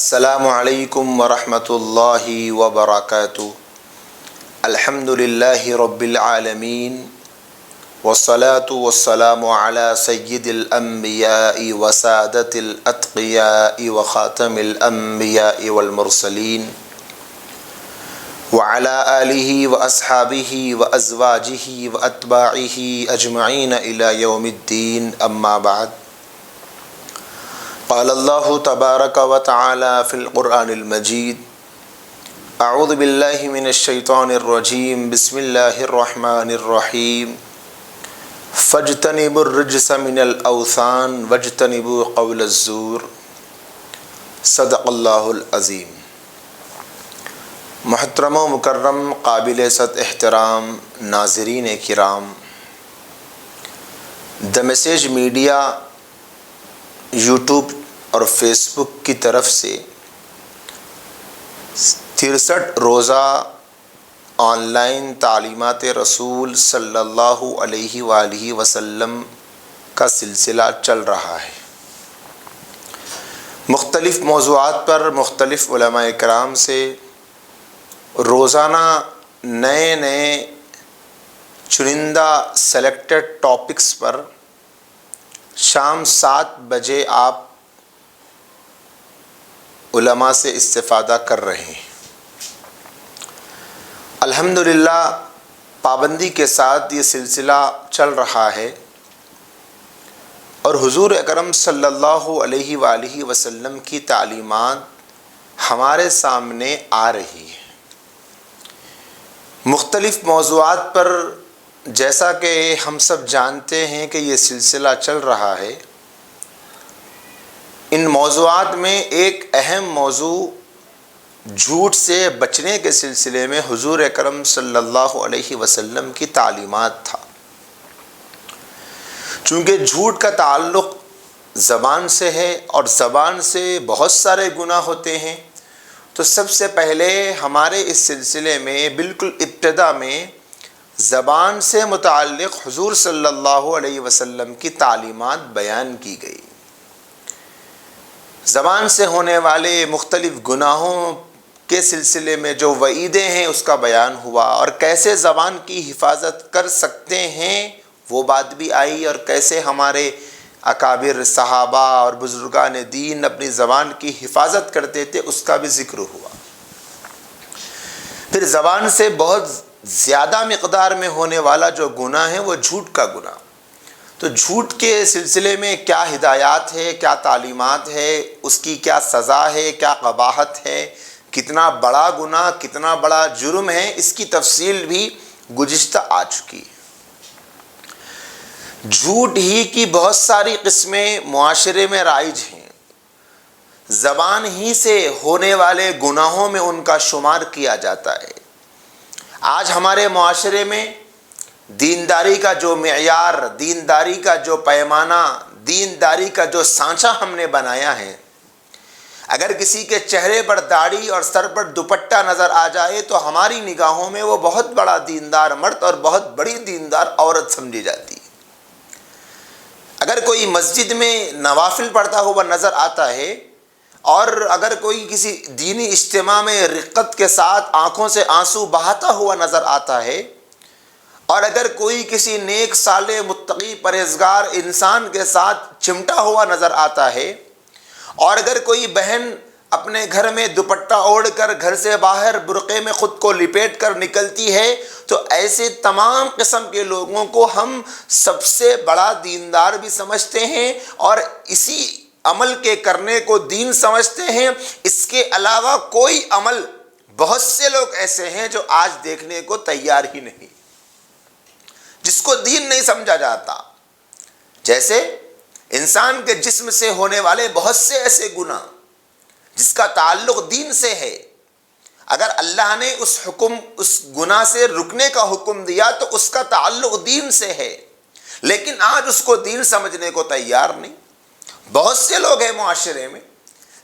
السلام علیکم ورحمۃ اللہ وبرکاتہ۔ الحمد للہ رب العالمین والصلاة والسلام علی سید الانبیاء وسادۃ الاتقیاء وخاتم الانبیاء والمرسلین وعلی آلہ واصحابہ وازواجہ واتباعہ اجمعین الی یوم الدین، اما بعد۔ قال اللہ تبارک و تعالی فی القرآن المجید: اعوذ باللہ من الشیطان الرجیم، بسم اللہ الرحمن الرحیم۔ فاجتنبوا الرجس من الاوثان واجتنبوا قول الزور۔ صدق اللہ العظیم۔ محترم و مکرم قابل صد احترام ناظرین کرام، دا میسیج میڈیا یوٹیوب اور فیس بک کی طرف سے 63 روزہ آن لائن تعلیمات رسول صلی اللہ علیہ وآلہ وسلم کا سلسلہ چل رہا ہے۔ مختلف موضوعات پر مختلف علماء کرام سے روزانہ نئے چنندہ سلیکٹڈ ٹاپکس پر شام 7 بجے آپ علماء سے استفادہ کر رہے ہیں۔ الحمدللہ پابندی کے ساتھ یہ سلسلہ چل رہا ہے اور حضور اکرم صلی اللہ علیہ وآلہ وسلم کی تعلیمات ہمارے سامنے آ رہی ہے۔ مختلف موضوعات پر جیسا کہ ہم سب جانتے ہیں کہ یہ سلسلہ چل رہا ہے، ان موضوعات میں ایک اہم موضوع جھوٹ سے بچنے کے سلسلے میں حضور اکرم صلی اللہ علیہ وسلم کی تعلیمات تھا۔ چونکہ جھوٹ کا تعلق زبان سے ہے اور زبان سے بہت سارے گناہ ہوتے ہیں، تو سب سے پہلے ہمارے اس سلسلے میں بالکل ابتدا میں زبان سے متعلق حضور صلی اللہ علیہ وسلم کی تعلیمات بیان کی گئی۔ زبان سے ہونے والے مختلف گناہوں کے سلسلے میں جو وعیدیں ہیں اس کا بیان ہوا، اور کیسے زبان کی حفاظت کر سکتے ہیں وہ بات بھی آئی، اور کیسے ہمارے اکابر صحابہ اور بزرگان دین اپنی زبان کی حفاظت کرتے تھے اس کا بھی ذکر ہوا۔ پھر زبان سے بہت زیادہ مقدار میں ہونے والا جو گناہ ہے وہ جھوٹ کا گناہ، تو جھوٹ کے سلسلے میں کیا ہدایات ہے، کیا تعلیمات ہے، اس کی کیا سزا ہے، کیا قباحت ہے، کتنا بڑا گناہ، کتنا بڑا جرم ہے، اس کی تفصیل بھی گزشتہ آ چکی ہے۔ جھوٹ ہی کی بہت ساری قسمیں معاشرے میں رائج ہیں، زبان ہی سے ہونے والے گناہوں میں ان کا شمار کیا جاتا ہے۔ آج ہمارے معاشرے میں دینداری کا جو معیار، دینداری کا جو پیمانہ، دینداری کا جو سانچہ ہم نے بنایا ہے، اگر کسی کے چہرے پر داڑھی اور سر پر دوپٹہ نظر آ جائے تو ہماری نگاہوں میں وہ بہت بڑا دیندار مرد اور بہت بڑی دیندار عورت سمجھی جاتی ہے۔ اگر کوئی مسجد میں نوافل پڑھتا ہوا نظر آتا ہے، اور اگر کوئی کسی دینی اجتماع میں رقت کے ساتھ آنکھوں سے آنسو بہاتا ہوا نظر آتا ہے، اور اگر کوئی کسی نیک صالح متقی پرہیزگار انسان کے ساتھ چمٹا ہوا نظر آتا ہے، اور اگر کوئی بہن اپنے گھر میں دوپٹہ اوڑھ کر گھر سے باہر برقعے میں خود کو لپیٹ کر نکلتی ہے، تو ایسے تمام قسم کے لوگوں کو ہم سب سے بڑا دیندار بھی سمجھتے ہیں، اور اسی عمل کے کرنے کو دین سمجھتے ہیں۔ اس کے علاوہ کوئی عمل بہت سے لوگ ایسے ہیں جو آج دیکھنے کو تیار ہی نہیں، جس کو دین نہیں سمجھا جاتا۔ جیسے انسان کے جسم سے ہونے والے بہت سے ایسے گناہ جس کا تعلق دین سے ہے، اگر اللہ نے اس گناہ سے رکنے کا حکم دیا تو اس کا تعلق دین سے ہے، لیکن آج اس کو دین سمجھنے کو تیار نہیں۔ بہت سے لوگ ہیں معاشرے میں،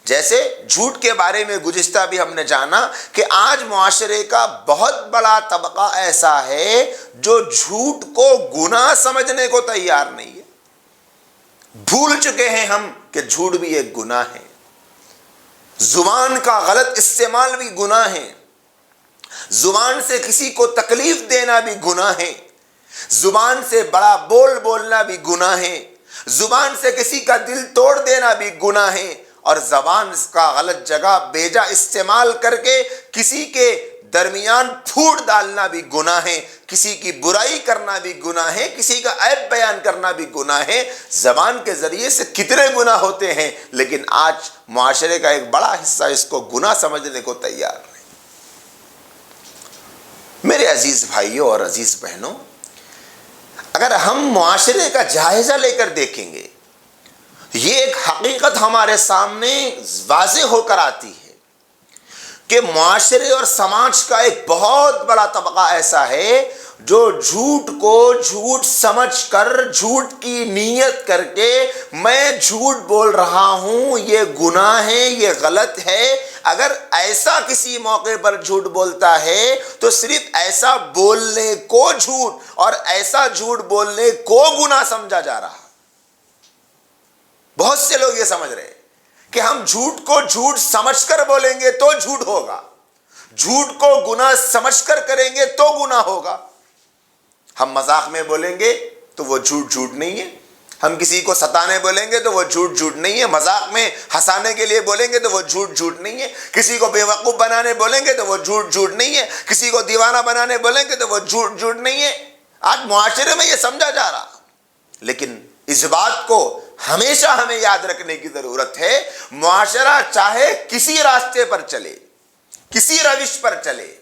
جیسے جھوٹ کے بارے میں گزشتہ بھی ہم نے جانا کہ آج معاشرے کا بہت بڑا طبقہ ایسا ہے جو جھوٹ کو گناہ سمجھنے کو تیار نہیں ہے۔ بھول چکے ہیں ہم کہ جھوٹ بھی ایک گناہ ہے۔ زبان کا غلط استعمال بھی گناہ ہے، زبان سے کسی کو تکلیف دینا بھی گناہ ہے، زبان سے بڑا بول بولنا بھی گناہ ہے، زبان سے کسی کا دل توڑ دینا بھی گناہ ہے، اور زبان کا غلط جگہ بیجا استعمال کر کے کسی کے درمیان پھوٹ ڈالنا بھی گناہ ہے، کسی کی برائی کرنا بھی گناہ ہے، کسی کا عیب بیان کرنا بھی گناہ ہے۔ زبان کے ذریعے سے کتنے گناہ ہوتے ہیں، لیکن آج معاشرے کا ایک بڑا حصہ اس کو گناہ سمجھنے کو تیار نہیں۔ میرے عزیز بھائیوں اور عزیز بہنوں، اگر ہم معاشرے کا جائزہ لے کر دیکھیں گے، یہ ایک حقیقت ہمارے سامنے واضح ہو کر آتی ہے کہ معاشرے اور سماج کا ایک بہت بڑا طبقہ ایسا ہے جو جھوٹ کو جھوٹ سمجھ کر، جھوٹ کی نیت کر کے میں جھوٹ بول رہا ہوں، یہ گناہ ہے، یہ غلط ہے۔ اگر ایسا کسی موقع پر جھوٹ بولتا ہے تو صرف ایسا بولنے کو جھوٹ اور ایسا جھوٹ بولنے کو گناہ سمجھا جا رہا۔ بہت سے لوگ یہ سمجھ رہے ہیں کہ ہم جھوٹ کو جھوٹ سمجھ کر بولیں گے تو جھوٹ ہوگا، جھوٹ کو گناہ سمجھ کر کریں گے تو گناہ ہوگا۔ ہم مذاق میں بولیں گے تو وہ جھوٹ جھوٹ نہیں ہے، ہم کسی کو ستانے بولیں گے تو وہ جھوٹ جھوٹ نہیں ہے، مذاق میں ہنسانے کے لیے بولیں گے تو وہ جھوٹ جھوٹ نہیں ہے، کسی کو بے وقوف بنانے بولیں گے تو وہ جھوٹ جھوٹ نہیں ہے، کسی کو دیوانہ بنانے بولیں گے تو وہ جھوٹ جھوٹ نہیں ہے۔ آج معاشرے میں یہ سمجھا جا رہا، لیکن اس بات کو ہمیشہ ہمیں یاد رکھنے کی ضرورت ہے، معاشرہ چاہے کسی راستے پر چلے، کسی روش پر چلے،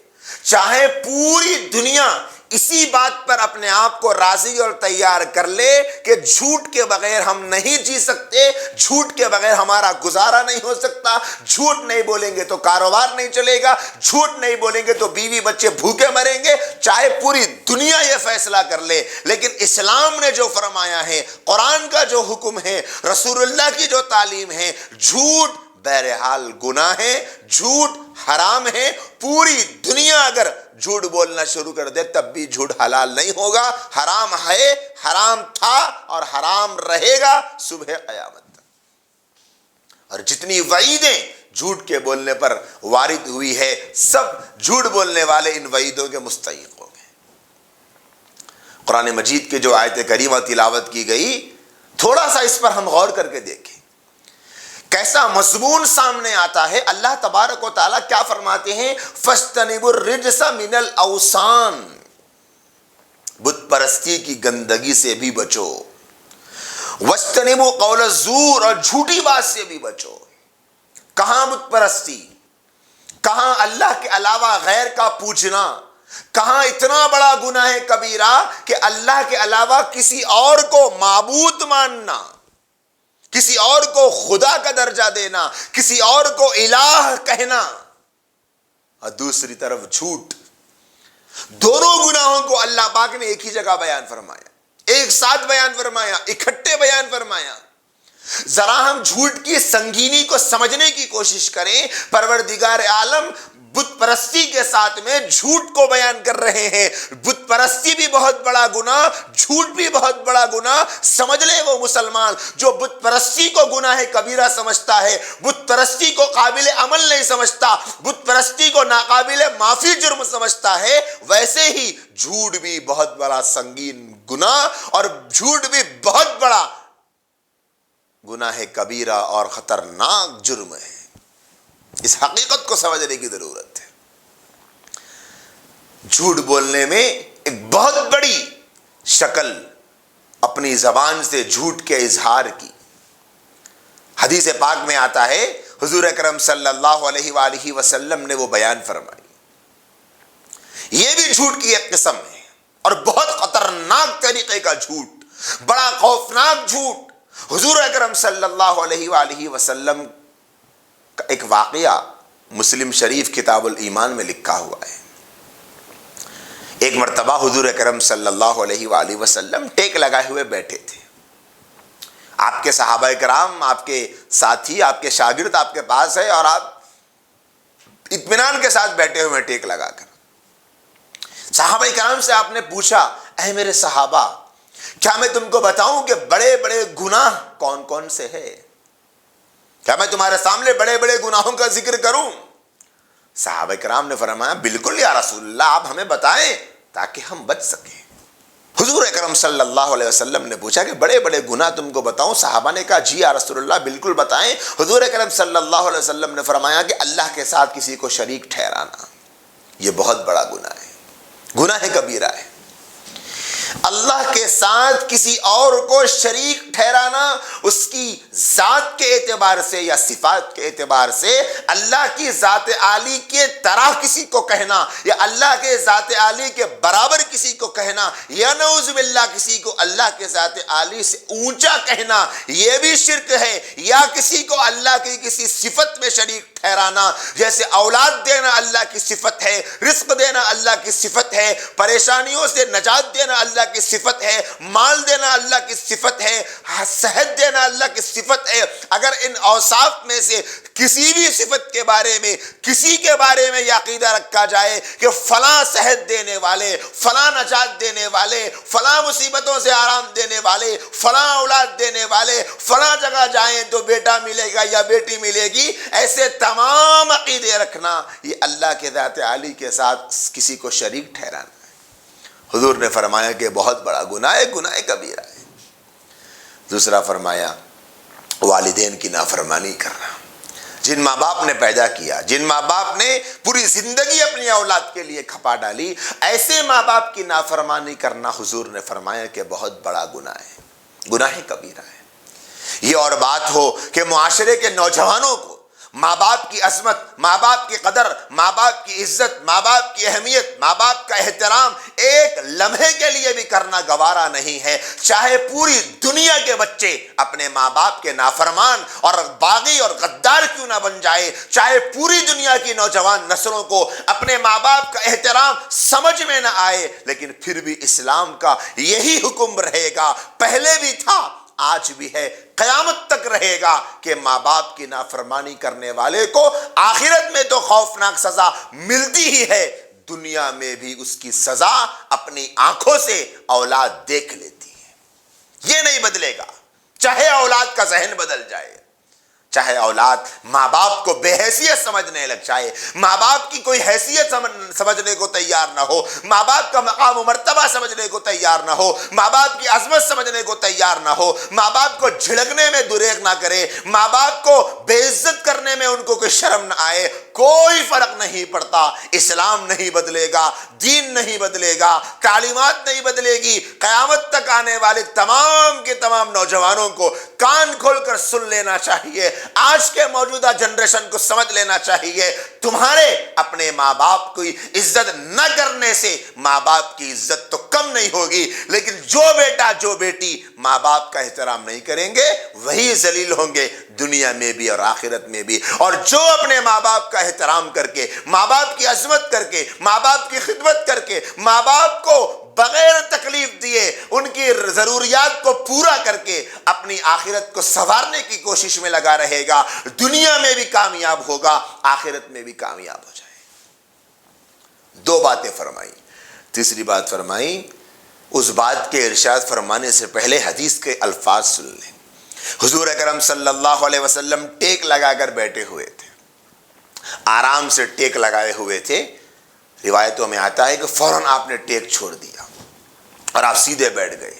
چاہے پوری دنیا اسی بات پر اپنے آپ کو راضی اور تیار کر لے کہ جھوٹ کے بغیر ہم نہیں جی سکتے، جھوٹ کے بغیر ہمارا گزارا نہیں ہو سکتا، جھوٹ نہیں بولیں گے تو کاروبار نہیں چلے گا، جھوٹ نہیں بولیں گے تو بیوی بچے بھوکے مریں گے، چاہے پوری دنیا یہ فیصلہ کر لے، لیکن اسلام نے جو فرمایا ہے، قرآن کا جو حکم ہے، رسول اللہ کی جو تعلیم ہے، جھوٹ بہرحال گناہ ہے، جھوٹ حرام ہے۔ پوری دنیا اگر جھوٹ بولنا شروع کر دے تب بھی جھوٹ حلال نہیں ہوگا، حرام ہے، حرام تھا اور حرام رہے گا صبح قیامت تک۔ اور جتنی وعیدیں جھوٹ کے بولنے پر وارد ہوئی ہے، سب جھوٹ بولنے والے ان وعیدوں کے مستحق ہو گئے۔ قرآن مجید کے جو آیت کریمہ تلاوت کی گئی، تھوڑا سا اس پر ہم غور کر کے دیکھیں، کیسا مضمون سامنے آتا ہے۔ اللہ تبارک و تعالیٰ کیا فرماتے ہیں؟ فَاسْتَنِبُوا الرِّجْسَ مِنَ الْأَوْثَانِ، بت پرستی کی گندگی سے بھی بچو، وَاسْتَنِبُوا قَوْلَ الزُّورِ، اور جھوٹی بات سے بھی بچو۔ کہاں بت پرستی، کہاں اللہ کے علاوہ غیر کا پوجنا، کہاں اتنا بڑا گناہ کبیرہ کہ اللہ کے علاوہ کسی اور کو معبود ماننا، کسی اور کو خدا کا درجہ دینا، کسی اور کو الہ کہنا، اور دوسری طرف جھوٹ۔ دونوں گناہوں کو اللہ پاک نے ایک ہی جگہ بیان فرمایا، ایک ساتھ بیان فرمایا، اکٹھے بیان فرمایا۔ ذرا ہم جھوٹ کی سنگینی کو سمجھنے کی کوشش کریں۔ پروردگار عالم بت پرستی کے ساتھ میں جھوٹ کو بیان کر رہے ہیں۔ بت پرستی بھی بہت بڑا گناہ، جھوٹ بھی بہت بڑا گناہ۔ سمجھ لے وہ مسلمان جو بت پرستی کو گناہ کبیرہ سمجھتا ہے، بت پرستی کو قابل عمل نہیں سمجھتا، بت پرستی کو ناقابل معافی جرم سمجھتا ہے، ویسے ہی جھوٹ بھی بہت بڑا سنگین گناہ اور جھوٹ بھی بہت بڑا گناہ کبیرہ اور خطرناک جرم ہے۔ اس حقیقت کو سمجھنے کی ضرورت ہے۔ جھوٹ بولنے میں ایک بہت بڑی شکل اپنی زبان سے جھوٹ کے اظہار کی۔ حدیث پاک میں آتا ہے، حضور اکرم صلی اللہ علیہ وآلہ وسلم نے وہ بیان فرمائی۔ یہ بھی جھوٹ کی ایک قسم ہے اور بہت خطرناک طریقے کا جھوٹ، بڑا خوفناک جھوٹ۔ حضور اکرم صلی اللہ علیہ وآلہ وسلم کا ایک واقعہ مسلم شریف کتاب الایمان میں لکھا ہوا ہے۔ ایک مرتبہ حضور اکرم صلی اللہ علیہ وآلہ وسلم ٹیک لگائے ہوئے بیٹھے تھے۔ آپ کے صحابہ کرام، آپ کے ساتھی، آپ کے شاگرد آپ کے پاس ہے اور آپ اطمینان کے ساتھ بیٹھے ہوئے ٹیک لگا کر۔ صحابہ کرام سے آپ نے پوچھا، اے میرے صحابہ، کیا میں تم کو بتاؤں کہ بڑے بڑے گناہ کون کون سے ہیں؟ کیا میں تمہارے سامنے بڑے بڑے گناہوں کا ذکر کروں؟ صحابہ کرام نے فرمایا بالکل یا رسول اللہ، آپ ہمیں بتائیں تاکہ ہم بچ سکیں۔ حضور اکرم صلی اللہ علیہ وسلم نے پوچھا کہ بڑے بڑے گناہ تم کو بتاؤں؟ صحابہ نے کہا جی یا رسول اللہ بالکل بتائیں۔ حضور اکرم صلی اللہ علیہ وسلم نے فرمایا کہ اللہ کے ساتھ کسی کو شریک ٹھہرانا، یہ بہت بڑا گناہ ہے، گناہ کبیرہ ہے۔ اللہ کے ساتھ کسی اور کو شریک ٹھہرانا، اس کی ذات کے اعتبار سے یا صفات کے اعتبار سے اللہ کی ذات عالی کے طرح کسی کو کہنا یا اللہ کے ذات عالی کے برابر کسی کو کہنا یا نعوذ باللہ کسی کو اللہ کے ذات عالی سے اونچا کہنا، یہ بھی شرک ہے۔ یا کسی کو اللہ کی کسی صفت میں شریک ٹھہرانا، جیسے اولاد دینا اللہ کی صفت ہے، رزق دینا اللہ کی صفت ہے، پریشانیوں سے نجات دینا اللہ کی صفت ہے، مال دینا اللہ کی صفت ہے، صحت دینا اللہ کی صفت ہے۔ اگر ان اوصاف میں سے کسی بھی صفت کے بارے میں کسی کے بارے میں یہ عقیدہ رکھا جائے کہ فلاں صحت دینے والے، فلاں نجات دینے والے، فلاں مصیبتوں سے آرام دینے والے، فلاں اولاد دینے والے، فلاں جگہ جائیں تو بیٹا ملے گا یا بیٹی ملے گی، ایسے تمام عقیدے رکھنا یہ اللہ کے ذات عالی کے ساتھ کسی کو شریک ٹھہرانا ہے۔ حضور نے فرمایا کہ بہت بڑا گناہ ہے، گناہ کبیرہ ہے۔ دوسرا فرمایا والدین کی نافرمانی کرنا، جن ماں باپ نے پیدا کیا، جن ماں باپ نے پوری زندگی اپنی اولاد کے لیے کھپا ڈالی، ایسے ماں باپ کی نافرمانی کرنا حضور نے فرمایا کہ بہت بڑا گناہ ہے، گناہ کبیرہ ہے۔ یہ اور بات ہو کہ معاشرے کے نوجوانوں کو ماں باپ کی عظمت، ماں باپ کی قدر، ماں باپ کی عزت، ماں باپ کی اہمیت، ماں باپ کا احترام ایک لمحے کے لیے بھی کرنا گوارا نہیں ہے، چاہے پوری دنیا کے بچے اپنے ماں باپ کے نافرمان اور باغی اور غدار کیوں نہ بن جائے، چاہے پوری دنیا کی نوجوان نسلوں کو اپنے ماں باپ کا احترام سمجھ میں نہ آئے، لیکن پھر بھی اسلام کا یہی حکم رہے گا، پہلے بھی تھا، آج بھی ہے، قیامت تک رہے گا کہ ماں باپ کی نافرمانی کرنے والے کو آخرت میں تو خوفناک سزا ملتی ہی ہے، دنیا میں بھی اس کی سزا اپنی آنکھوں سے اولاد دیکھ لیتی ہے۔ یہ نہیں بدلے گا، چاہے اولاد کا ذہن بدل جائے، چاہے اولاد ماں باپ کو بے حیثیت سمجھنے لگ جائے، ماں باپ کی کوئی حیثیت سمجھنے کو تیار نہ ہو، ماں باپ کا مقام و مرتبہ سمجھنے کو تیار نہ ہو، ماں باپ کی عظمت سمجھنے کو تیار نہ ہو، ماں باپ کو جھڑکنے میں دریغ نہ کرے، ماں باپ کو بے عزت کرنے میں ان کو کوئی شرم نہ آئے، کوئی فرق نہیں پڑتا، اسلام نہیں بدلے گا، دین نہیں بدلے گا، تعلیمات نہیں بدلے گی۔ قیامت تک آنے والے تمام کے تمام نوجوانوں کو کان کھول کر سن لینا چاہیے، آج کے موجودہ جنریشن کو سمجھ لینا چاہیے، تمہارے اپنے ماں باپ کی عزت نہ کرنے سے ماں باپ کی عزت تو کم نہیں ہوگی، لیکن جو بیٹا جو بیٹی ماں باپ کا احترام نہیں کریں گے وہی ذلیل ہوں گے دنیا میں بھی اور آخرت میں بھی، اور جو اپنے ماں باپ کا احترام کر کے، ماں باپ کی عظمت کر کے، ماں باپ کی خدمت کر کے، ماں باپ کو بغیر تکلیف دیے ان کی ضروریات کو پورا کر کے اپنی آخرت کو سنوارنے کی کوشش میں لگا رہے گا، دنیا میں بھی کامیاب ہوگا، آخرت میں بھی کامیاب ہو جائے۔ دو باتیں فرمائی۔ تیسری بات فرمائی، اس بات کے ارشاد فرمانے سے پہلے حدیث کے الفاظ سن لیں۔ حضور اکرم صلی اللہ علیہ وسلم ٹیک لگا کر بیٹھے ہوئے تھے، آرام سے ٹیک لگائے ہوئے تھے۔ روایتوں میں آتا ہے کہ فوراً آپ نے ٹیک چھوڑ دیا اور آپ سیدھے بیٹھ گئے۔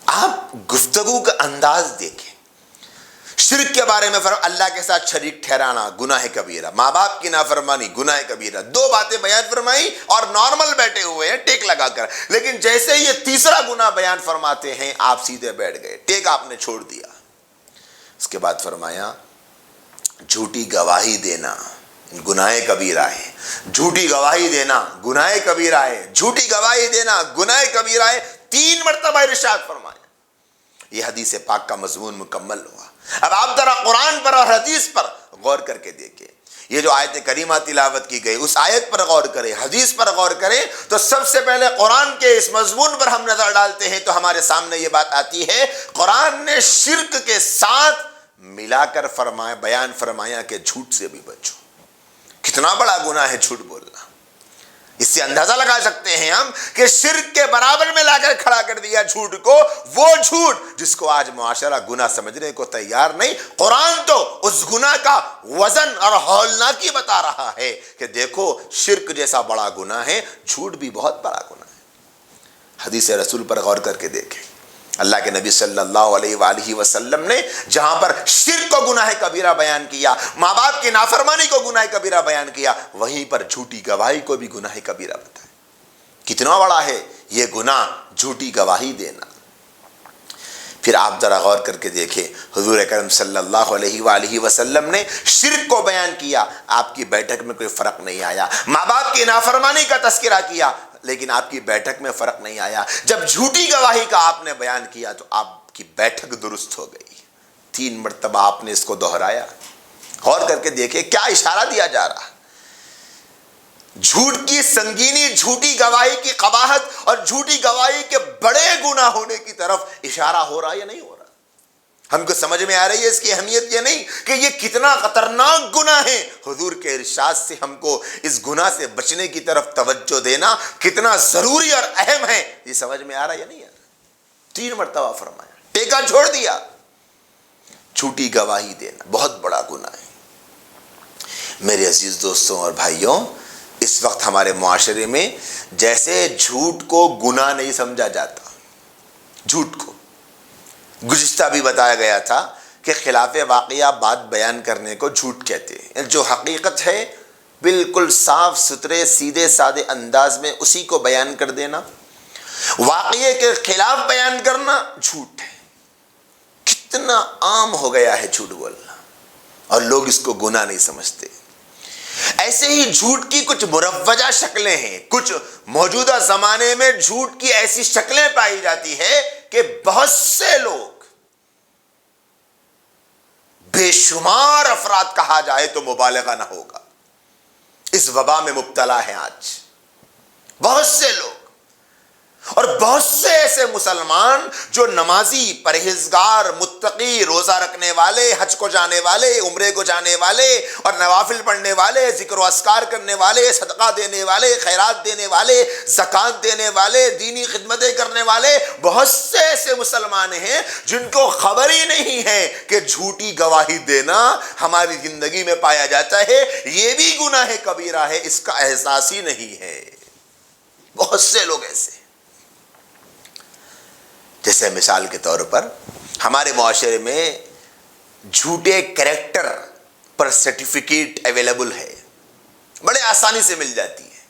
آپ گفتگو کا انداز دیکھیں، شرک کے بارے میں اللہ کے ساتھ شریک ٹھہرانا گناہ کبیرہ، ماں باپ کی نافرمانی گناہ کبیرہ، دو باتیں بیان فرمائی اور نارمل بیٹھے ہوئے ہیں ٹیک لگا کر، لیکن جیسے یہ تیسرا گناہ بیان فرماتے ہیں آپ سیدھے بیٹھ گئے، ٹیک آپ نے چھوڑ دیا۔ اس کے بعد فرمایا جھوٹی گواہی دینا گناہ کبیرہ ہے، جھوٹی گواہی دینا گناہ کبیرہ ہے، جھوٹی گواہی دینا گناہ کبیرہ ہے، 3 مرتبہ ارشاد فرمایا۔ یہ حدیث پاک کا مضمون مکمل ہوا۔ اب آپ ذرا قرآن پر اور حدیث پر غور کر کے دیکھیں، یہ جو آیت کریمہ تلاوت کی گئی اس آیت پر غور کریں، حدیث پر غور کریں، تو سب سے پہلے قرآن کے اس مضمون پر ہم نظر ڈالتے ہیں تو ہمارے سامنے یہ بات آتی ہے، قرآن نے شرک کے ساتھ ملا کر فرمایا، بیان فرمایا کہ جھوٹ سے بھی بچو۔ کتنا بڑا گناہ ہے جھوٹ بولنا، اس سے اندازہ لگا سکتے ہیں ہم کہ شرک کے برابر میں لا کر کھڑا کر دیا جھوٹ کو، وہ جھوٹ جس کو آج معاشرہ گناہ سمجھنے کو تیار نہیں۔ قرآن تو اس گناہ کا وزن اور ہولناکی بتا رہا ہے کہ دیکھو شرک جیسا بڑا گناہ ہے، جھوٹ بھی بہت بڑا گناہ ہے۔ حدیث رسول پر غور کر کے دیکھیں، اللہ کے نبی صلی اللہ علیہ وآلہ وسلم نے جہاں پر شرک کو گناہ کبیرہ بیان کیا، ماں باپ کی نافرمانی کو گناہ کبیرہ بیان کیا، وہیں پر جھوٹی گواہی کو بھی گناہ کبیرہ بتایا۔ کتنا بڑا ہے یہ گناہ، جھوٹی گواہی دینا۔ پھر آپ ذرا غور کر کے دیکھیں، حضور اکرم صلی اللہ علیہ وآلہ وسلم نے شرک کو بیان کیا، آپ کی بیٹھک میں کوئی فرق نہیں آیا۔ ماں باپ کی نافرمانی کا تذکرہ کیا، لیکن آپ کی بیٹھک میں فرق نہیں آیا۔ جب جھوٹی گواہی کا آپ نے بیان کیا تو آپ کی بیٹھک درست ہو گئی۔ 3 مرتبہ آپ نے اس کو دہرایا۔ غور کر کے دیکھیں کیا اشارہ دیا جا رہا ہے۔ جھوٹ کی سنگینی، جھوٹی گواہی کی قباحت اور جھوٹی گواہی کے بڑے گناہ ہونے کی طرف اشارہ ہو رہا ہے یا نہیں ہو رہا؟ ہم کو سمجھ میں آ رہی ہے اس کی اہمیت یہ نہیں کہ یہ کتنا خطرناک گناہ ہے، حضور کے ارشاد سے ہم کو اس گناہ سے بچنے کی طرف توجہ دینا کتنا ضروری اور اہم ہے، یہ سمجھ میں آ رہا ہے یا نہیں آ رہا؟ 3 مرتبہ فرمایا، ٹیکا چھوڑ دیا۔ جھوٹی گواہی دینا بہت بڑا گناہ ہے۔ میرے عزیز دوستوں اور بھائیوں، اس وقت ہمارے معاشرے میں جیسے جھوٹ کو گناہ نہیں سمجھا جاتا، جھوٹ کو گزشتہ بھی بتایا گیا تھا کہ خلاف واقعہ بات بیان کرنے کو جھوٹ کہتے ہیں۔ جو حقیقت ہے بالکل صاف ستھرے سیدھے سادے انداز میں اسی کو بیان کر دینا، واقعے کے خلاف بیان کرنا جھوٹ ہے۔ کتنا عام ہو گیا ہے جھوٹ بولنا، اور لوگ اس کو گناہ نہیں سمجھتے۔ ایسے ہی جھوٹ کی کچھ مروجہ شکلیں ہیں، کچھ موجودہ زمانے میں جھوٹ کی ایسی شکلیں پائی جاتی ہے کہ بہت سے لوگ، بے شمار افراد کہا جائے تو مبالغہ نہ ہوگا، اس وبا میں مبتلا ہیں آج بہت سے لوگ، اور بہت سے ایسے مسلمان جو نمازی، پرہیزگار، متقی، روزہ رکھنے والے، حج کو جانے والے، عمرے کو جانے والے اور نوافل پڑھنے والے، ذکر و اذکار کرنے والے، صدقہ دینے والے، خیرات دینے والے، زکوٰۃ دینے والے، دینی خدمتیں کرنے والے، بہت سے ایسے مسلمان ہیں جن کو خبر ہی نہیں ہے کہ جھوٹی گواہی دینا ہماری زندگی میں پایا جاتا ہے، یہ بھی گناہ کبیرہ ہے، اس کا احساس ہی نہیں ہے۔ بہت سے لوگ ایسے، جیسے مثال کے طور پر ہمارے معاشرے میں جھوٹے کریکٹر پر سرٹیفکیٹ اویلیبل ہے، بڑے آسانی سے مل جاتی ہے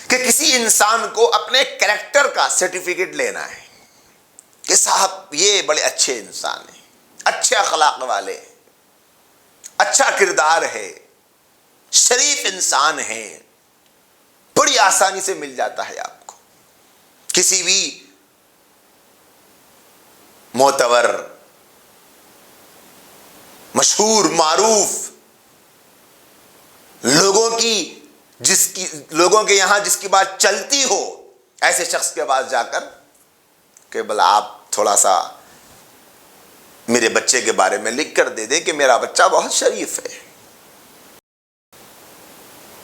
کہ کسی انسان کو اپنے کریکٹر کا سرٹیفکیٹ لینا ہے کہ صاحب یہ بڑے اچھے انسان ہیں، اچھے اخلاق والے، اچھا کردار ہے، شریف انسان ہیں، بڑی آسانی سے مل جاتا ہے آپ کو۔ کسی بھی معتبر، مشہور، معروف لوگوں کے یہاں جس کی بات چلتی ہو، ایسے شخص کے پاس جا کر کہ بھلا آپ تھوڑا سا میرے بچے کے بارے میں لکھ کر دے دیں کہ میرا بچہ بہت شریف ہے۔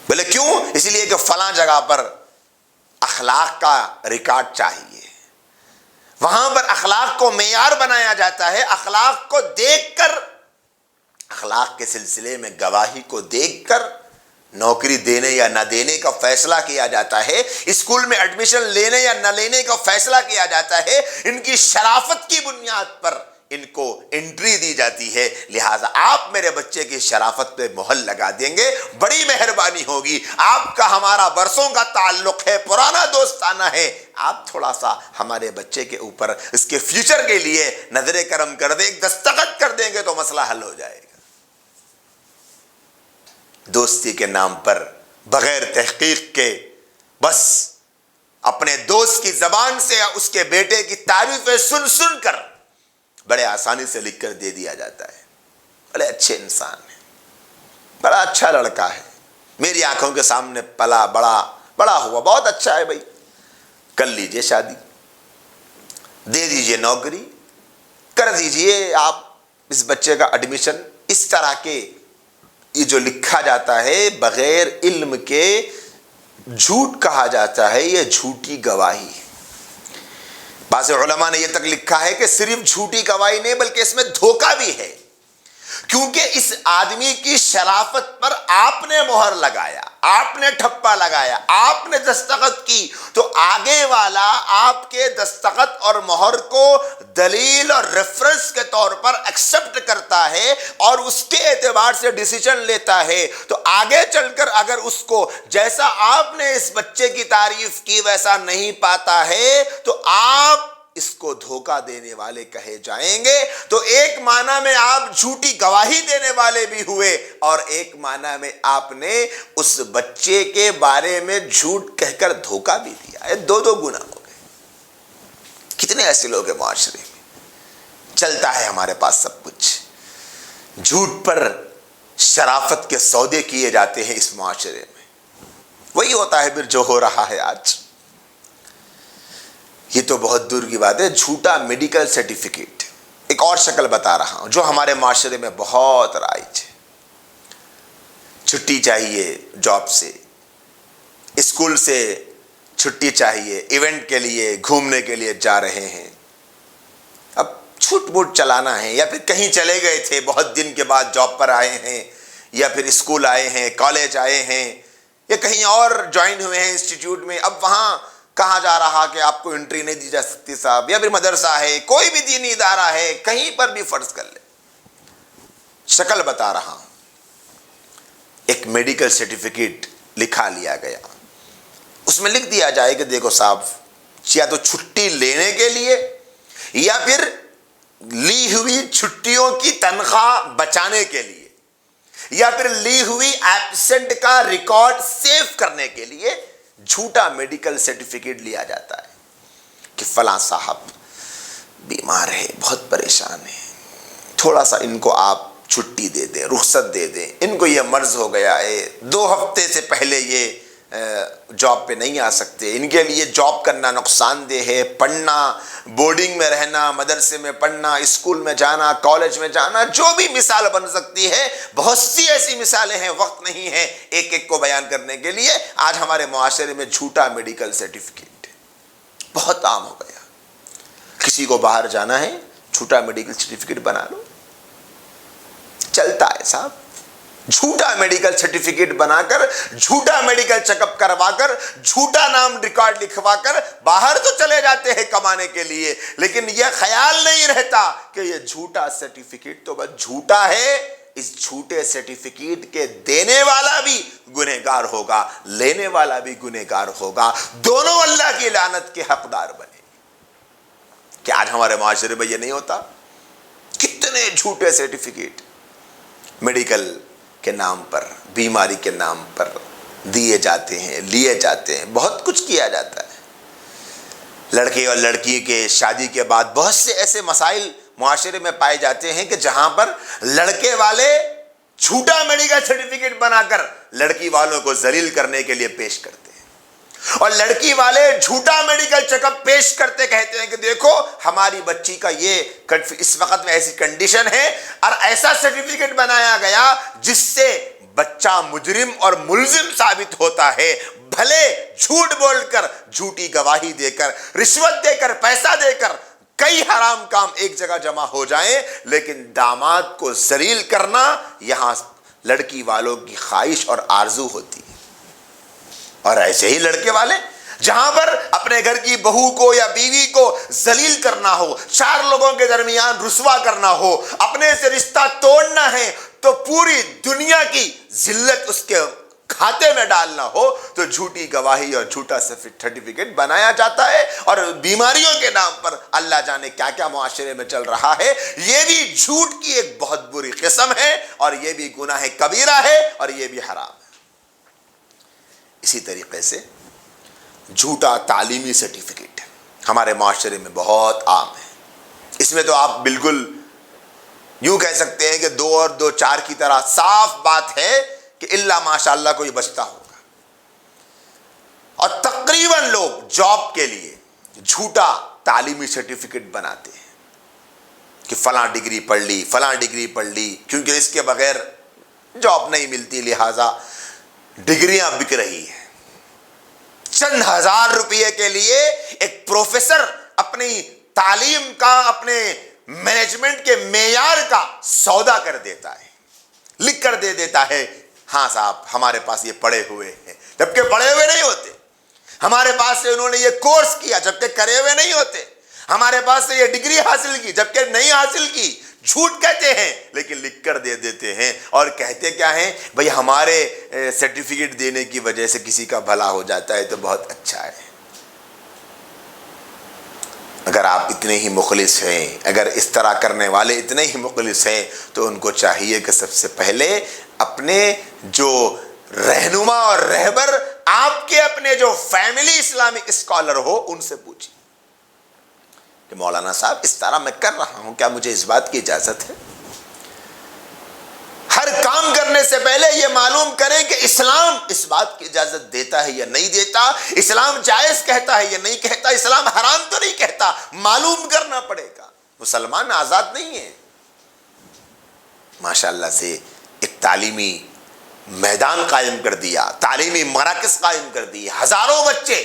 بولے کیوں؟ اس لیے کہ فلاں جگہ پر اخلاق کا ریکارڈ چاہیے، وہاں پر اخلاق کو معیار بنایا جاتا ہے، اخلاق کو دیکھ کر، اخلاق کے سلسلے میں گواہی کو دیکھ کر نوکری دینے یا نہ دینے کا فیصلہ کیا جاتا ہے، اسکول میں ایڈمیشن لینے یا نہ لینے کا فیصلہ کیا جاتا ہے، ان کی شرافت کی بنیاد پر ان کو انٹری دی جاتی ہے۔ لہٰذا آپ میرے بچے کی شرافت پہ مہر لگا دیں گے، بڑی مہربانی ہوگی، آپ کا ہمارا برسوں کا تعلق ہے، پرانا دوستانہ ہے، آپ تھوڑا سا ہمارے بچے کے اوپر اس کے فیوچر کے لیے نظر کرم کر دیں، ایک دستخط کر دیں گے تو مسئلہ حل ہو جائے گا۔ دوستی کے نام پر بغیر تحقیق کے بس اپنے دوست کی زبان سے اس کے بیٹے کی تعریفیں سن سن کر بڑے آسانی سے لکھ کر دے دیا جاتا ہے، بڑے اچھے انسان ہیں، بڑا اچھا لڑکا ہے، میری آنکھوں کے سامنے پلا، بڑا ہوا، بہت اچھا ہے بھائی، کر لیجئے شادی، دے دیجئے نوکری، کر دیجئے آپ اس بچے کا ایڈمیشن۔ اس طرح کے یہ جو لکھا جاتا ہے بغیر علم کے جھوٹ کہا جاتا ہے یہ جھوٹی گواہی. بعض علماء نے یہ تک لکھا ہے کہ صرف جھوٹی گواہی نہیں بلکہ اس میں دھوکہ بھی ہے، کیونکہ اس آدمی کی شرافت پر آپ نے مہر لگایا، آپ نے ٹھپا لگایا، آپ نے دستخط کی، تو آگے والا آپ کے دستخط اور مہر کو دلیل اور ریفرنس کے طور پر ایکسپٹ کرتا ہے اور اس کے اعتبار سے ڈیسیجن لیتا ہے. تو آگے چل کر اگر اس کو جیسا آپ نے اس بچے کی تعریف کی ویسا نہیں پاتا ہے تو آپ اس کو دھوکہ دینے والے کہے جائیں گے. تو ایک معنی میں آپ جھوٹی گواہی دینے والے بھی ہوئے اور ایک معنی میں آپ نے اس بچے کے بارے میں جھوٹ کہہ کر دھوکہ بھی دیا. دو گناہ ہو گئے. کتنے ایسے لوگ ہیں معاشرے میں، چلتا ہے ہمارے پاس سب کچھ، جھوٹ پر شرافت کے سودے کیے جاتے ہیں اس معاشرے میں. وہی ہوتا ہے پھر جو ہو رہا ہے آج. یہ تو بہت دور کی بات ہے. جھوٹا میڈیکل سرٹیفکیٹ، ایک اور شکل بتا رہا ہوں جو ہمارے معاشرے میں بہت رائج ہے. چھٹی چاہیے جاب سے، اسکول سے چھٹی چاہیے، ایونٹ کے لیے گھومنے کے لیے جا رہے ہیں، اب چھوٹ بوٹ چلانا ہے، یا پھر کہیں چلے گئے تھے بہت دن کے بعد جاب پر آئے ہیں، یا پھر اسکول آئے ہیں، کالج آئے ہیں، یا کہیں اور جوائن ہوئے ہیں انسٹیٹیوٹ میں. اب وہاں کہا جا رہا کہ آپ کو انٹری نہیں دی جا سکتی صاحب، یا پھر مدرسہ ہے، کوئی بھی دینی ادارہ ہے، کہیں پر بھی فرض کر لیں. شکل بتا رہا ہوں. ایک میڈیکل سرٹیفکیٹ لکھا لیا گیا، اس میں لکھ دیا جائے کہ دیکھو صاحب، یا تو چھٹی لینے کے لیے یا پھر لی ہوئی چھٹیوں کی تنخواہ بچانے کے لیے یا پھر لی ہوئی ایبسنٹ کا ریکارڈ سیو کرنے کے لیے جھوٹا میڈیکل سرٹیفکیٹ لیا جاتا ہے کہ فلاں صاحب بیمار ہے، بہت پریشان ہے، تھوڑا سا ان کو آپ چھٹی دے دیں، رخصت دے دیں، ان کو یہ مرض ہو گیا ہے، 2 ہفتے سے پہلے یہ جاب پہ نہیں آ سکتے، ان کے لیے جاب کرنا نقصان دہ ہے، پڑھنا، بورڈنگ میں رہنا، مدرسے میں پڑھنا، اسکول میں جانا، کالج میں جانا، جو بھی مثال بن سکتی ہے. بہت سی ایسی مثالیں ہیں، وقت نہیں ہے ایک ایک کو بیان کرنے کے لیے. آج ہمارے معاشرے میں جھوٹا میڈیکل سرٹیفکیٹ بہت عام ہو گیا. کسی کو باہر جانا ہے، جھوٹا میڈیکل سرٹیفکیٹ بنا لو، چلتا ہے صاحب. جھوٹا میڈیکل سرٹیفکیٹ بنا کر، جھوٹا میڈیکل چیک اپ کروا کر، جھوٹا نام ریکارڈ لکھوا کر باہر تو چلے جاتے ہیں کمانے کے لیے، لیکن یہ خیال نہیں رہتا کہ یہ جھوٹا سرٹیفکیٹ تو بس جھوٹا ہے. اس جھوٹے سرٹیفکیٹ کے دینے والا بھی گنہگار ہوگا، لینے والا بھی گنہگار ہوگا، دونوں اللہ کی لعنت کے حقدار بنے. کیا آج ہمارے معاشرے میں یہ نہیں ہوتا؟ کتنے جھوٹے سرٹیفکیٹ میڈیکل کے نام پر، بیماری کے نام پر دیے جاتے ہیں، لیے جاتے ہیں، بہت کچھ کیا جاتا ہے. لڑکے اور لڑکی کے شادی کے بعد بہت سے ایسے مسائل معاشرے میں پائے جاتے ہیں کہ جہاں پر لڑکے والے جھوٹا میڈیکل سرٹیفکیٹ بنا کر لڑکی والوں کو ذلیل کرنے کے لیے پیش کرتے ہیں، اور لڑکی والے جھوٹا میڈیکل چیک اپ پیش کرتے کہتے ہیں کہ دیکھو ہماری بچی کا یہ اس وقت میں ایسی کنڈیشن ہے، اور ایسا سرٹیفکیٹ بنایا گیا جس سے بچہ مجرم اور ملزم ثابت ہوتا ہے. بھلے جھوٹ بول کر، جھوٹی گواہی دے کر، رشوت دے کر، پیسہ دے کر کئی حرام کام ایک جگہ جمع ہو جائیں، لیکن داماد کو ذلیل کرنا یہاں لڑکی والوں کی خواہش اور آرزو ہوتی ہے. اور ایسے ہی لڑکے والے جہاں پر اپنے گھر کی بہو کو یا بیوی کو ذلیل کرنا ہو، 4 لوگوں کے درمیان رسوا کرنا ہو، اپنے سے رشتہ توڑنا ہے تو پوری دنیا کی ذلت اس کے کھاتے میں ڈالنا ہو، تو جھوٹی گواہی اور جھوٹا سرٹیفکیٹ بنایا جاتا ہے. اور بیماریوں کے نام پر اللہ جانے کیا کیا معاشرے میں چل رہا ہے. یہ بھی جھوٹ کی ایک بہت بری قسم ہے، اور یہ بھی گناہ کبیرہ ہے، اور یہ بھی حرام ہے. اسی طریقے سے جھوٹا تعلیمی سرٹیفکیٹ ہمارے معاشرے میں بہت عام ہے. اس میں تو آپ بالکل یوں کہہ سکتے ہیں کہ 2 اور 2 4 کی طرح صاف بات ہے کہ اللہ ماشاء اللہ کوئی بچتا ہوگا. اور تقریباً لوگ جاب کے لیے جھوٹا تعلیمی سرٹیفکیٹ بناتے ہیں کہ فلاں ڈگری پڑھ لی، فلاں ڈگری پڑھ لی، کیونکہ اس کے بغیر جاب نہیں ملتی، لہٰذا ڈگریاں بک رہی ہیں. چند ہزار روپے کے لیے ایک پروفیسر اپنی تعلیم کا، اپنے مینجمنٹ کے معیار کا سودا کر دیتا ہے، لکھ کر دے دیتا ہے ہاں صاحب ہمارے پاس یہ پڑھے ہوئے ہیں، جبکہ پڑھے ہوئے نہیں ہوتے. ہمارے پاس سے انہوں نے یہ کورس کیا، جبکہ کرے ہوئے نہیں ہوتے. ہمارے پاس سے یہ ڈگری حاصل کی، جبکہ نہیں حاصل کی. جھوٹ کہتے ہیں لیکن لکھ کر دے دیتے ہیں، اور کہتے کیا ہیں بھئی ہمارے سرٹیفکیٹ دینے کی وجہ سے کسی کا بھلا ہو جاتا ہے تو بہت اچھا ہے. اگر آپ اتنے ہی مخلص ہیں، اگر اس طرح کرنے والے اتنے ہی مخلص ہیں، تو ان کو چاہیے کہ سب سے پہلے اپنے جو رہنما اور رہبر، آپ کے اپنے جو فیملی اسلامک اسکالر ہو، ان سے پوچھیں کہ مولانا صاحب اس طرح میں کر رہا ہوں، کیا مجھے اس بات کی اجازت ہے؟ ہر کام کرنے سے پہلے یہ معلوم کریں کہ اسلام اس بات کی اجازت دیتا ہے یا نہیں دیتا، اسلام جائز کہتا ہے یا نہیں کہتا، اسلام حرام تو نہیں کہتا. معلوم کرنا پڑے گا. مسلمان آزاد نہیں ہے. ماشاءاللہ سے ایک تعلیمی میدان قائم کر دیا، تعلیمی مراکز قائم کر دیے، ہزاروں بچے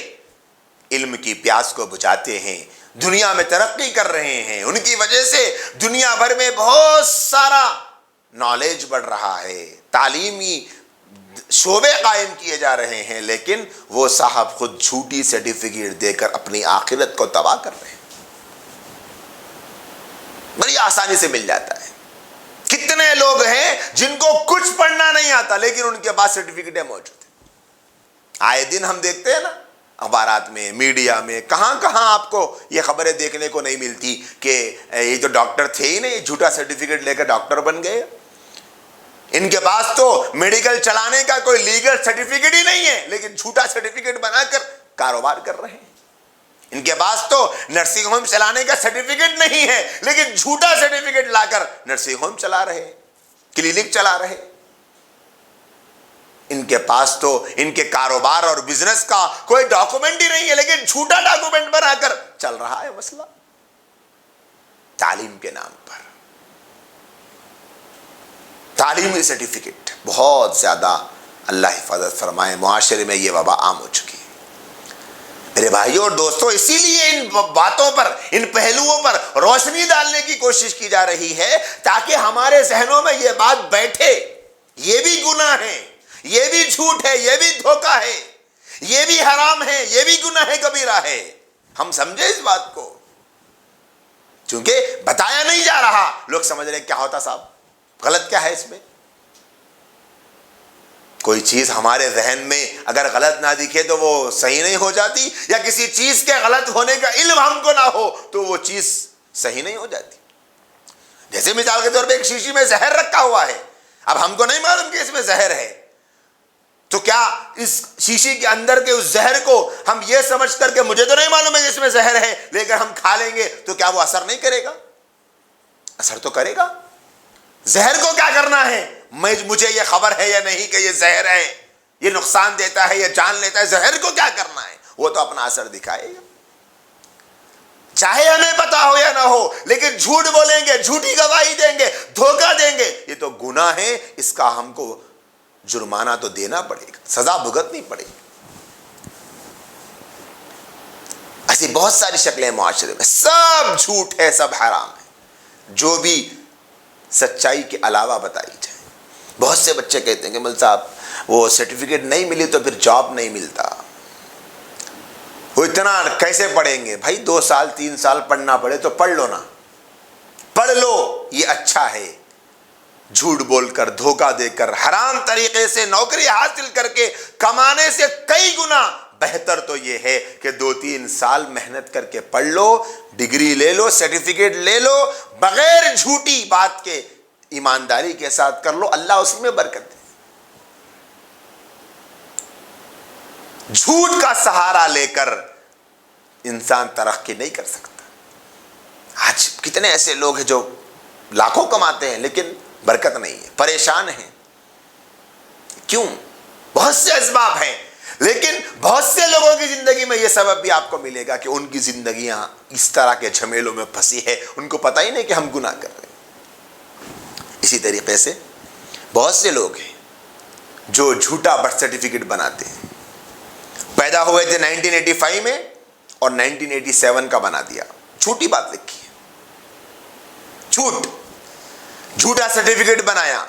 علم کی پیاس کو بجھاتے ہیں، دنیا میں ترقی کر رہے ہیں. ان کی وجہ سے دنیا بھر میں بہت سارا نالج بڑھ رہا ہے، تعلیمی شعبے قائم کیے جا رہے ہیں، لیکن وہ صاحب خود جھوٹی سرٹیفکیٹ دے کر اپنی آخرت کو تباہ کر رہے ہیں. بڑی آسانی سے مل جاتا ہے. کتنے لوگ ہیں جن کو کچھ پڑھنا نہیں آتا لیکن ان کے پاس سرٹیفکیٹیں موجود ہیں. آئے دن ہم دیکھتے ہیں نا اخبارات میں، میڈیا میں، کہاں کہاں آپ کو یہ خبریں دیکھنے کو نہیں ملتی کہ یہ جو ڈاکٹر تھے ہی نہیں، جھوٹا سرٹیفکیٹ لے کر ڈاکٹر بن گئے. ان کے پاس تو میڈیکل چلانے کا کوئی لیگل سرٹیفکیٹ ہی نہیں ہے، لیکن جھوٹا سرٹیفکیٹ بنا کر کاروبار کر رہے ہیں. ان کے پاس تو نرسنگ ہوم چلانے کا سرٹیفکیٹ نہیں ہے، لیکن جھوٹا سرٹیفکیٹ لا کر نرسنگ ہوم چلا رہے، کلینک چلا رہے. ان کے پاس تو ان کے کاروبار اور بزنس کا کوئی ڈاکومنٹ ہی نہیں ہے، لیکن جھوٹا ڈاکومنٹ بنا کر چل رہا ہے مسئلہ. تعلیم کے نام پر تعلیمی سرٹیفکیٹ بہت زیادہ، اللہ حفاظت فرمائے، معاشرے میں یہ وبا عام ہو چکی ہے. میرے بھائیوں اور دوستوں، اسی لیے ان باتوں پر، ان پہلوؤں پر روشنی ڈالنے کی کوشش کی جا رہی ہے تاکہ ہمارے ذہنوں میں یہ بات بیٹھے، یہ بھی گناہ ہے، یہ بھی جھوٹ ہے، یہ بھی دھوکہ ہے، یہ بھی حرام ہے، یہ بھی گناہ کبیرہ ہے. ہم سمجھے اس بات کو، چونکہ بتایا نہیں جا رہا. لوگ سمجھ رہے کیا ہوتا صاحب، غلط کیا ہے اس میں؟ کوئی چیز ہمارے ذہن میں اگر غلط نہ دکھے تو وہ صحیح نہیں ہو جاتی، یا کسی چیز کے غلط ہونے کا علم ہم کو نہ ہو تو وہ چیز صحیح نہیں ہو جاتی. جیسے مثال کے طور پہ ایک شیشی میں زہر رکھا ہوا ہے، اب ہم کو نہیں معلوم کہ اس میں زہر ہے، تو کیا اس شیشی کے اندر کے اس زہر کو ہم یہ سمجھ کر کہ مجھے تو نہیں معلوم ہے کہ اس میں زہر ہے، لے کر ہم کھا لیں گے تو کیا وہ اثر نہیں کرے گا؟ اثر تو کرے گا. زہر کو کیا کرنا ہے، مجھے یہ خبر ہے یا نہیں کہ یہ زہر ہے، یہ نقصان دیتا ہے، یہ جان لیتا ہے، زہر کو کیا کرنا ہے؟ وہ تو اپنا اثر دکھائے گا، چاہے ہمیں پتا ہو یا نہ ہو. لیکن جھوٹ بولیں گے، جھوٹی گواہی دیں گے، دھوکہ دیں گے، یہ تو گناہ ہے. اس کا ہم کو جرمانہ تو دینا پڑے گا، سزا بھگتنی پڑے گی. ایسی بہت ساری شکلیں معاشرے میں، سب جھوٹ ہے، سب حرام ہے، جو بھی سچائی کے علاوہ بتائی جائے. بہت سے بچے کہتے ہیں کہ مول صاحب وہ سرٹیفکیٹ نہیں ملی تو پھر جاب نہیں ملتا، وہ اتنا کیسے پڑھیں گے؟ بھائی 2 سال 3 سال پڑھنا پڑے تو پڑھ لو نا، پڑھ لو، یہ اچھا ہے. جھوٹ بول کر، دھوکہ دے کر، حرام طریقے سے نوکری حاصل کر کے کمانے سے کئی گنا بہتر تو یہ ہے کہ 2-3 سال محنت کر کے پڑھ لو، ڈگری لے لو، سرٹیفکیٹ لے لو، بغیر جھوٹی بات کے ایمانداری کے ساتھ کر لو، اللہ اسی میں برکت دے. جھوٹ کا سہارا لے کر انسان ترقی نہیں کر سکتا. آج کتنے ایسے لوگ ہیں جو لاکھوں کماتے ہیں لیکن برکت نہیں ہے، پریشان ہیں. کیوں؟ بہت سے اسباب ہیں، لیکن بہت سے لوگوں کی زندگی میں یہ سبب بھی آپ کو ملے گا کہ ان کی زندگیاں اس طرح کے جھمیلوں میں پھنسی ہے، ان کو پتہ ہی نہیں کہ ہم گناہ کر رہے ہیں. اسی طریقے سے بہت سے لوگ ہیں جو جھوٹا برتھ سرٹیفکیٹ بناتے ہیں، پیدا ہوئے تھے 1985 میں اور 1987 کا بنا دیا. چھوٹی بات لکھی ہے. جھوٹا سرٹیفکیٹ بنایا.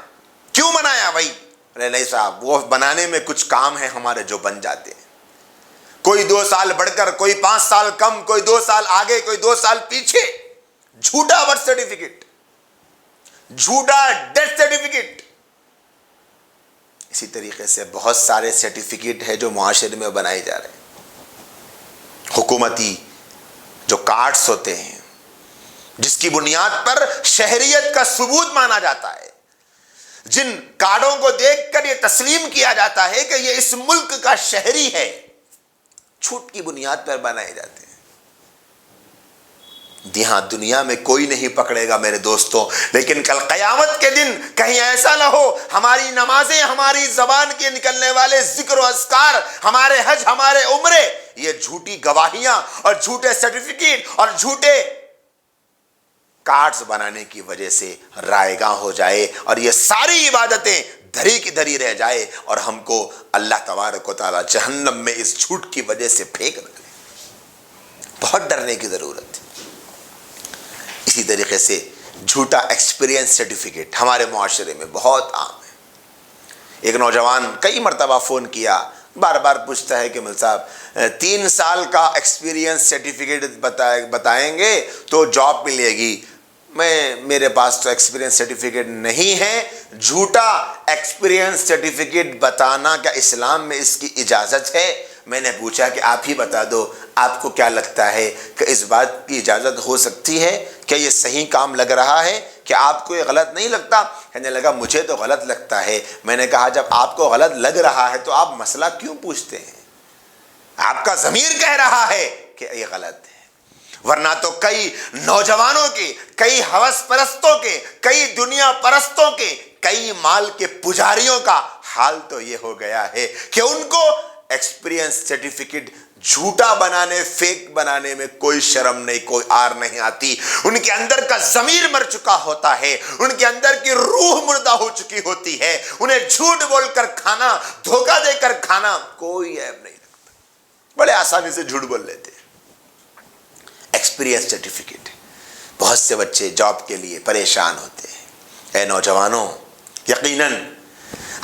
کیوں بنایا بھائی؟ نہیں صاحب، وہ بنانے میں کچھ کام ہے ہمارے جو بن جاتے ہیں. کوئی 2 سال بڑھ کر، کوئی 5 سال کم، کوئی 2 سال آگے، کوئی 2 سال پیچھے. جھوٹا برتھ سرٹیفکیٹ، جھوٹا ڈیتھ سرٹیفکیٹ. اسی طریقے سے بہت سارے سرٹیفکیٹ ہیں جو معاشرے میں بنائے جا رہے ہیں. حکومتی جو کارڈز ہوتے ہیں جس کی بنیاد پر شہریت کا ثبوت مانا جاتا ہے، جن کارڈوں کو دیکھ کر یہ تسلیم کیا جاتا ہے کہ یہ اس ملک کا شہری ہے، جھوٹ کی بنیاد پر بنائے جاتے ہیں. جی ہاں، دنیا میں کوئی نہیں پکڑے گا میرے دوستوں، لیکن کل قیامت کے دن کہیں ایسا نہ ہو ہماری نمازیں، ہماری زبان کے نکلنے والے ذکر و اذکار، ہمارے حج، ہمارے عمرے، یہ جھوٹی گواہیاں اور جھوٹے سرٹیفکیٹ اور جھوٹے کارڈز بنانے کی وجہ سے رائے گاں ہو جائے اور یہ ساری عبادتیں دھری کی دھری رہ جائے اور ہم کو اللہ تبارک و تعالی جہنم میں اس جھوٹ کی وجہ سے پھینک دے. بہت ڈرنے کی ضرورت ہے. اسی طریقے سے جھوٹا ایکسپیرینس سرٹیفکیٹ ہمارے معاشرے میں بہت عام ہے. ایک نوجوان کئی مرتبہ فون کیا، بار بار پوچھتا ہے کہ مل صاحب 3 سال کا ایکسپیرینس سرٹیفکیٹ بتائیں گے تو جاب ملے گی. میرے پاس تو ایکسپیرینس سرٹیفکیٹ نہیں ہے. جھوٹا ایکسپیرینس سرٹیفکیٹ بتانا کیا اسلام میں اس کی اجازت ہے؟ میں نے پوچھا کہ آپ ہی بتا دو، آپ کو کیا لگتا ہے کہ اس بات کی اجازت ہو سکتی ہے؟ کیا یہ صحیح کام لگ رہا ہے؟ کہ آپ کو یہ غلط نہیں لگتا؟ کہنے لگا مجھے تو غلط لگتا ہے. میں نے کہا جب آپ کو غلط لگ رہا ہے تو آپ مسئلہ کیوں پوچھتے ہیں؟ آپ کا ضمیر کہہ رہا ہے کہ یہ غلط ہے. ورنہ تو کئی نوجوانوں کے، کئی ہوس پرستوں کے، کئی دنیا پرستوں کے، کئی مال کے پجاریوں کا حال تو یہ ہو گیا ہے کہ ان کو ایکسپیرینس سرٹیفکیٹ جھوٹا بنانے، فیک بنانے میں کوئی شرم نہیں، کوئی آر نہیں آتی. ان کے اندر کا ضمیر مر چکا ہوتا ہے، ان کے اندر کی روح مردہ ہو چکی ہوتی ہے. انہیں جھوٹ بول کر کھانا، دھوکہ دے کر کھانا کوئی عیب نہیں لگتا. بڑے آسانی سے جھوٹ بول لیتے ہیں. Experience certificate. بہت سے بچے جاب کے لیے پریشان ہوتے ہیں. اے نوجوانوں، یقیناً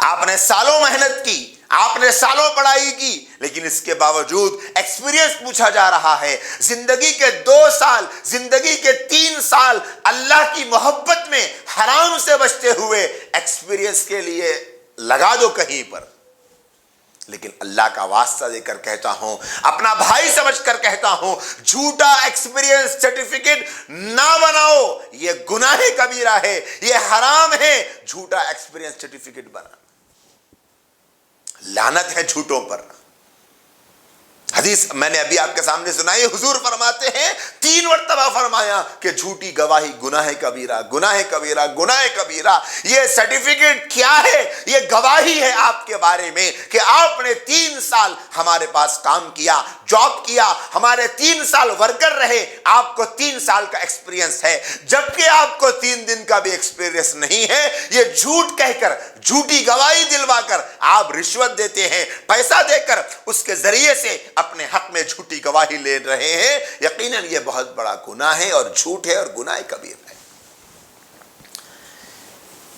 آپ نے سالوں محنت کی، آپ نے سالوں پڑھائی کی، لیکن اس کے باوجود ایکسپیرینس پوچھا جا رہا ہے. زندگی کے 2 سال، زندگی کے 3 سال اللہ کی محبت میں حرام سے بچتے ہوئے ایکسپیرینس کے لیے لگا دو کہیں پر. لیکن اللہ کا واسطہ دے کر کہتا ہوں، اپنا بھائی سمجھ کر کہتا ہوں، جھوٹا ایکسپیرینس سرٹیفکیٹ نہ بناؤ. یہ گناہ کبیرہ ہے، یہ حرام ہے جھوٹا ایکسپیرینس سرٹیفکیٹ بنانا. لعنت ہے جھوٹوں پر. حدیث میں نے ابھی آپ کے سامنے سنائی. حضور فرماتے ہیں، 3 مرتبہ فرمایا کہ جھوٹی گواہی گناہ کبیرہ، گناہ کبیرہ، گناہ کبیرہ. یہ سرٹیفکیٹ کیا ہے؟ یہ گواہی ہے آپ کے بارے میں کہ آپ نے 3 سال ہمارے پاس کام کیا، جاب کیا، ہمارے 3 سال ورکر رہے، آپ کو 3 سال کا ایکسپیرینس ہے، جبکہ آپ کو 3 دن کا بھی ایکسپیرینس نہیں ہے. یہ جھوٹ کہہ کر، جھوٹی گواہی دلوا کر آپ رشوت دیتے ہیں، پیسہ دے کر اس کے ذریعے سے اپنے حق میں جھوٹی گواہی لے رہے ہیں. یقیناً یہ بہت بڑا گناہ ہے اور جھوٹ ہے اور گناہ کبیر ہے.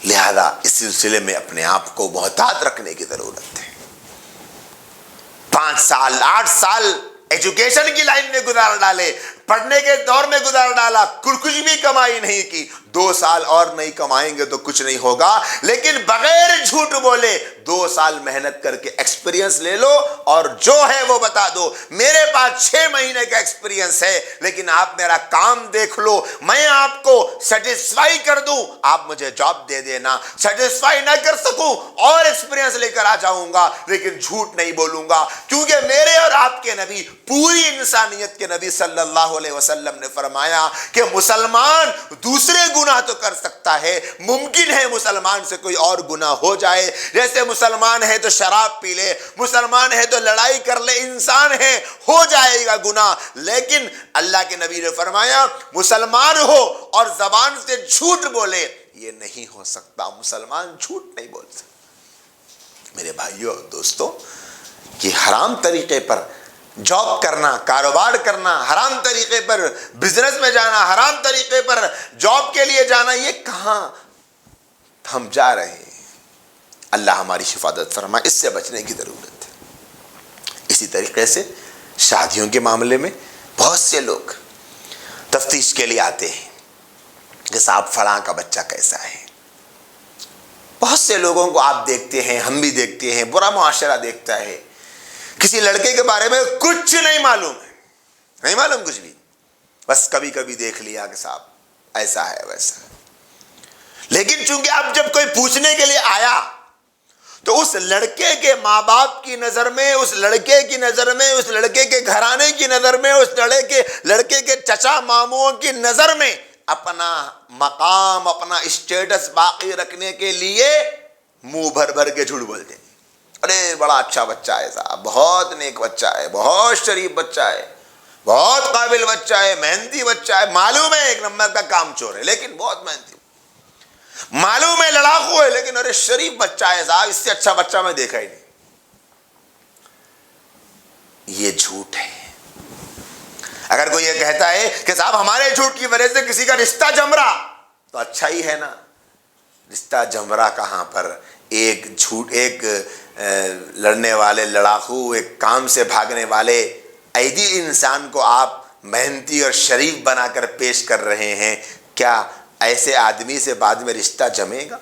لہذا اس سلسلے میں اپنے آپ کو محتاط رکھنے کی ضرورت ہے. 5 سال 8 سال ایجوکیشن کی لائن میں گزار ڈالے، پڑھنے کے دور میں گزار ڈالا، کچھ بھی کمائی نہیں کی. 2 سال اور نہیں کمائیں گے تو کچھ نہیں ہوگا. لیکن بغیر جھوٹ بولے 2 سال محنت کر کے ایکسپیرینس لے لو اور جو ہے وہ بتا دو. میرے پاس 6 مہینے کا ایکسپیرینس ہے، لیکن آپ میرا کام دیکھ لو، میں آپ کو سیٹسفائی کر دوں، آپ مجھے جاب دے دینا. سیٹسفائی نہ کر سکوں اور ایکسپیرینس لے کر آ جاؤں گا، لیکن جھوٹ نہیں بولوں گا. کیونکہ میرے اور آپ کے نبی، پوری انسانیت کے نبی صلی اللہ علیہ وسلم نے فرمایا کہ مسلمان دوسرے گناہ تو کر سکتا ہے، ممکن ہے مسلمان سے کوئی اور گناہ ہو جائے. جیسے مسلمان ہے تو شراب پی لے، مسلمان ہے تو لڑائی کر لے، انسان ہے، ہو جائے گا گناہ. لیکن اللہ کے نبی نے فرمایا مسلمان ہو اور زبان سے جھوٹ بولے، یہ نہیں ہو سکتا. مسلمان جھوٹ نہیں بول سکتا. میرے بھائیوں اور دوستوں، یہ حرام طریقے پر جاب کرنا، کاروبار کرنا، حرام طریقے پر بزنس میں جانا، حرام طریقے پر جاب کے لیے جانا، یہ کہاں ہم جا رہے ہیں؟ اللہ ہماری حفاظت فرمائے، اس سے بچنے کی ضرورت ہے۔ اسی طریقے سے شادیوں کے معاملے میں بہت سے لوگ تفتیش کے لیے آتے ہیں کہ صاحب فلاں کا بچہ کیسا ہے۔ بہت سے لوگوں کو آپ دیکھتے ہیں، ہم بھی دیکھتے ہیں، برا معاشرہ دیکھتا ہے، کسی لڑکے کے بارے میں کچھ نہیں معلوم ہے، نہیں معلوم کچھ بھی، بس کبھی کبھی دیکھ لیا کہ صاحب ایسا ہے ویسا ہے۔ لیکن چونکہ اب جب کوئی پوچھنے کے لیے آیا تو اس لڑکے کے ماں باپ کی نظر میں، اس لڑکے کی نظر میں، اس لڑکے کے گھرانے کی نظر میں، اس لڑکے کے چچا ماموں کی نظر میں اپنا مقام، اپنا اسٹیٹس باقی رکھنے کے لیے منہ بھر بھر کے جھوٹ بولتے ہیں۔ ارے بڑا اچھا بچہ ہے صاحب، بہت نیک بچہ ہے، بہت شریف بچہ ہے، بہت قابل بچہ ہے، محنتی بچہ ہے، معلوم ہے ایک نمبر کا کام چور ہے لیکن بہت محنتی، معلوم ہے لڑاکو ہے لیکن ارے شریف بچہ ہے صاحب، اس سے اچھا بچہ میں دیکھا ہی نہیں۔ یہ جھوٹ ہے۔ اگر کوئی یہ کہتا ہے کہ صاحب ہمارے جھوٹ کی وجہ سے کسی کا رشتہ جم رہا تو اچھا ہی ہے نا، رشتہ جم رہا کہاں پر؟ ایک جھوٹ، ایک لڑنے والے لڑاکو، ایک کام سے بھاگنے والے ایدی انسان کو آپ محنتی اور شریف بنا کر پیش کر رہے ہیں، کیا ایسے آدمی سے بعد میں رشتہ جمے گا؟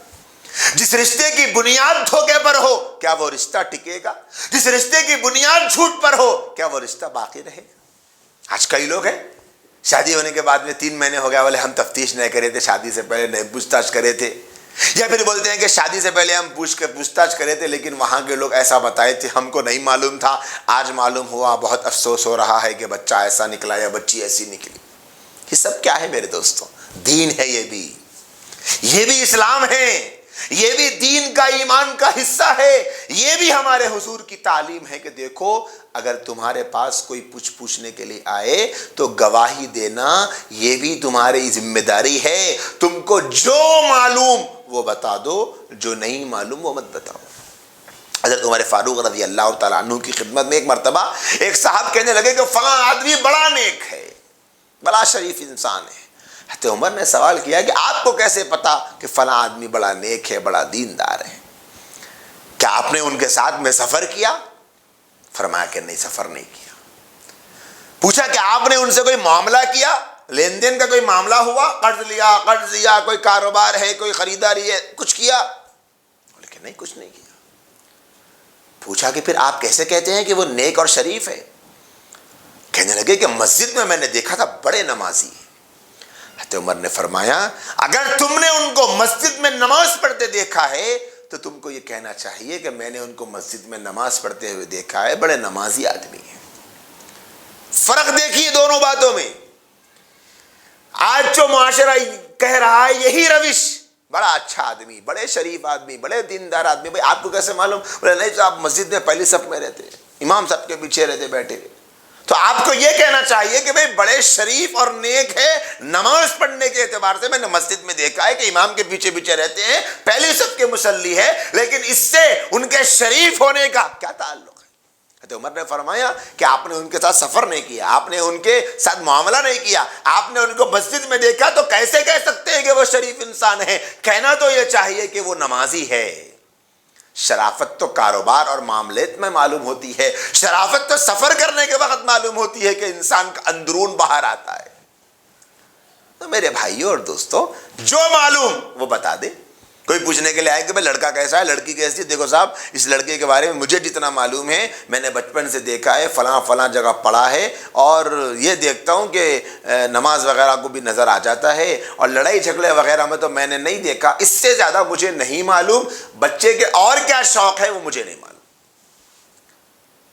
جس رشتے کی بنیاد دھوکے پر ہو کیا وہ رشتہ ٹکے گا؟ جس رشتے کی بنیاد جھوٹ پر ہو کیا وہ رشتہ باقی رہے گا؟ آج کئی لوگ ہیں شادی ہونے کے بعد میں 3 مہینے ہو گیا بولے ہم تفتیش نہیں کرے تھے، شادی سے پہلے نہیں پوچھ تاچھ کرے تھے، یا پھر بولتے ہیں کہ شادی سے پہلے ہم پوچھ تاچھ کرے تھے لیکن وہاں کے لوگ ایسا بتائے تھے، ہم کو نہیں معلوم تھا، آج معلوم ہوا، بہت افسوس ہو رہا ہے کہ بچہ ایسا نکلا یا بچی ایسی نکلی۔ یہ سب کیا ہے میرے دوستوں؟ دین ہے، یہ بھی اسلام ہے، یہ بھی دین کا، ایمان کا حصہ ہے، یہ بھی ہمارے حضور کی تعلیم ہے کہ دیکھو اگر تمہارے پاس کوئی پوچھنے کے لیے آئے تو گواہی دینا یہ بھی تمہاری ذمہ داری ہے، تم کو جو معلوم وہ بتا دو، جو نہیں معلوم وہ مت بتاؤ۔ حضرت عمر فاروق رضی اللہ تعالیٰ عنہ کی خدمت میں ایک مرتبہ ایک صاحب کہنے لگے کہ فلاں آدمی بڑا نیک ہے، بڑا شریف انسان ہے۔ حضرت عمر نے سوال کیا کہ آپ کو کیسے پتا کہ فلاں آدمی بڑا نیک ہے، بڑا دیندار ہے؟ کیا آپ نے ان کے ساتھ میں سفر کیا؟ فرمایا کہ نہیں، سفر نہیں کیا۔ پوچھا کہ آپ نے ان سے کوئی معاملہ کیا، لین دین کا کوئی معاملہ ہوا، قرض لیا، کوئی کاروبار ہے، کوئی خریداری ہے، کچھ کیا؟ بولے کہ نہیں، کچھ نہیں کیا۔ پوچھا کہ پھر آپ کیسے کہتے ہیں کہ وہ نیک اور شریف ہے؟ کہنے لگے کہ مسجد میں نے دیکھا تھا بڑے نمازی ہیں۔ حضرت عمر نے فرمایا اگر تم نے ان کو مسجد میں نماز پڑھتے دیکھا ہے تو تم کو یہ کہنا چاہیے کہ میں نے ان کو مسجد میں نماز پڑھتے ہوئے دیکھا ہے، بڑے نمازی آدمی ہیں۔ فرق دیکھیے دونوں باتوں میں۔ آج جو معاشرہ کہہ رہا ہے یہی روش، بڑا اچھا آدمی، بڑے شریف آدمی، بڑے دیندار آدمی، بھائی آپ کو کیسے معلوم؟ بولے نہیں صاحب مسجد میں پہلی صف میں رہتے، امام صاحب کے پیچھے رہتے بیٹھے ہوئے۔ تو آپ کو یہ کہنا چاہیے کہ بھئی بڑے شریف اور نیک ہے، نماز پڑھنے کے اعتبار سے میں نے مسجد میں دیکھا ہے کہ امام کے پیچھے پیچھے رہتے ہیں، پہلی صف کے مصلی ہے، لیکن اس سے ان کے شریف ہونے کا کیا تعلق ہے؟ حضرت عمر نے فرمایا کہ آپ نے ان کے ساتھ سفر نہیں کیا، آپ نے ان کے ساتھ معاملہ نہیں کیا، آپ نے ان کو مسجد میں دیکھا تو کیسے کہہ سکتے ہیں کہ وہ شریف انسان ہے؟ کہنا تو یہ چاہیے کہ وہ نمازی ہے۔ شرافت تو کاروبار اور معاملات میں معلوم ہوتی ہے، شرافت تو سفر کرنے کے وقت معلوم ہوتی ہے کہ انسان کا اندرون باہر آتا ہے۔ تو میرے بھائیوں اور دوستوں، جو معلوم وہ بتا دے۔ کوئی پوچھنے کے لیے آئے کہ بھائی لڑکا کیسا ہے، لڑکی کیسی ہے؟ دیکھو صاحب اس لڑکے کے بارے میں مجھے جتنا معلوم ہے، میں نے بچپن سے دیکھا ہے، فلاں جگہ پڑھا ہے، اور یہ دیکھتا ہوں کہ نماز وغیرہ کو بھی نظر آ جاتا ہے، اور لڑائی جھگڑے وغیرہ میں تو میں نے نہیں دیکھا، اس سے زیادہ مجھے نہیں معلوم، بچے کے اور کیا شوق ہے وہ مجھے نہیں معلوم۔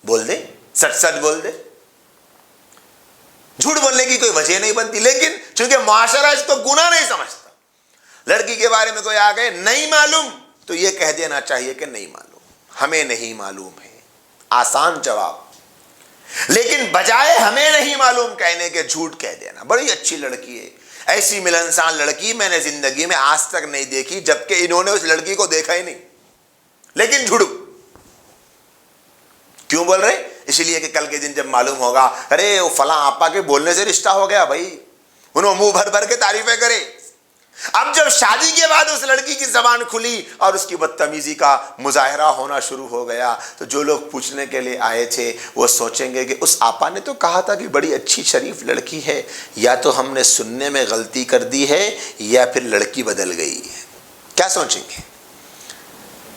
بول دے، سچ بول دے، جھوٹ بولنے کی کوئی وجہ نہیں بنتی، لیکن چونکہ معاشرہ اس کو گناہ نہیں سمجھتا، لڑکی کے بارے میں کوئی آ گئے نہیں معلوم تو یہ کہہ دینا چاہیے کہ نہیں معلوم، ہمیں نہیں معلوم ہے، آسان جواب۔ لیکن بجائے ہمیں نہیں معلوم کہنے کے جھوٹ کہہ دینا، بڑی اچھی لڑکی ہے، ایسی ملنسان لڑکی میں نے زندگی میں آج تک نہیں دیکھی، جبکہ انہوں نے اس لڑکی کو دیکھا ہی نہیں، لیکن جھوٹ۔ کیوں اس لیے کہ کل کے دن جب معلوم ہوگا ارے وہ فلاں آپا کے بولنے سے رشتہ ہو گیا بھائی، انہوں منہ بھر بھر کے تعریفیں کرے. اب جب شادی کے بعد اس لڑکی کی زبان کھلی اور اس کی بدتمیزی کا مظاہرہ ہونا شروع ہو گیا تو جو لوگ پوچھنے کے لیے آئے تھے وہ سوچیں گے کہ اس آپا نے تو کہا تھا کہ بڑی اچھی شریف لڑکی ہے، یا تو ہم نے سننے میں غلطی کر دی ہے یا پھر لڑکی بدل گئی ہے. کیا سوچیں گے؟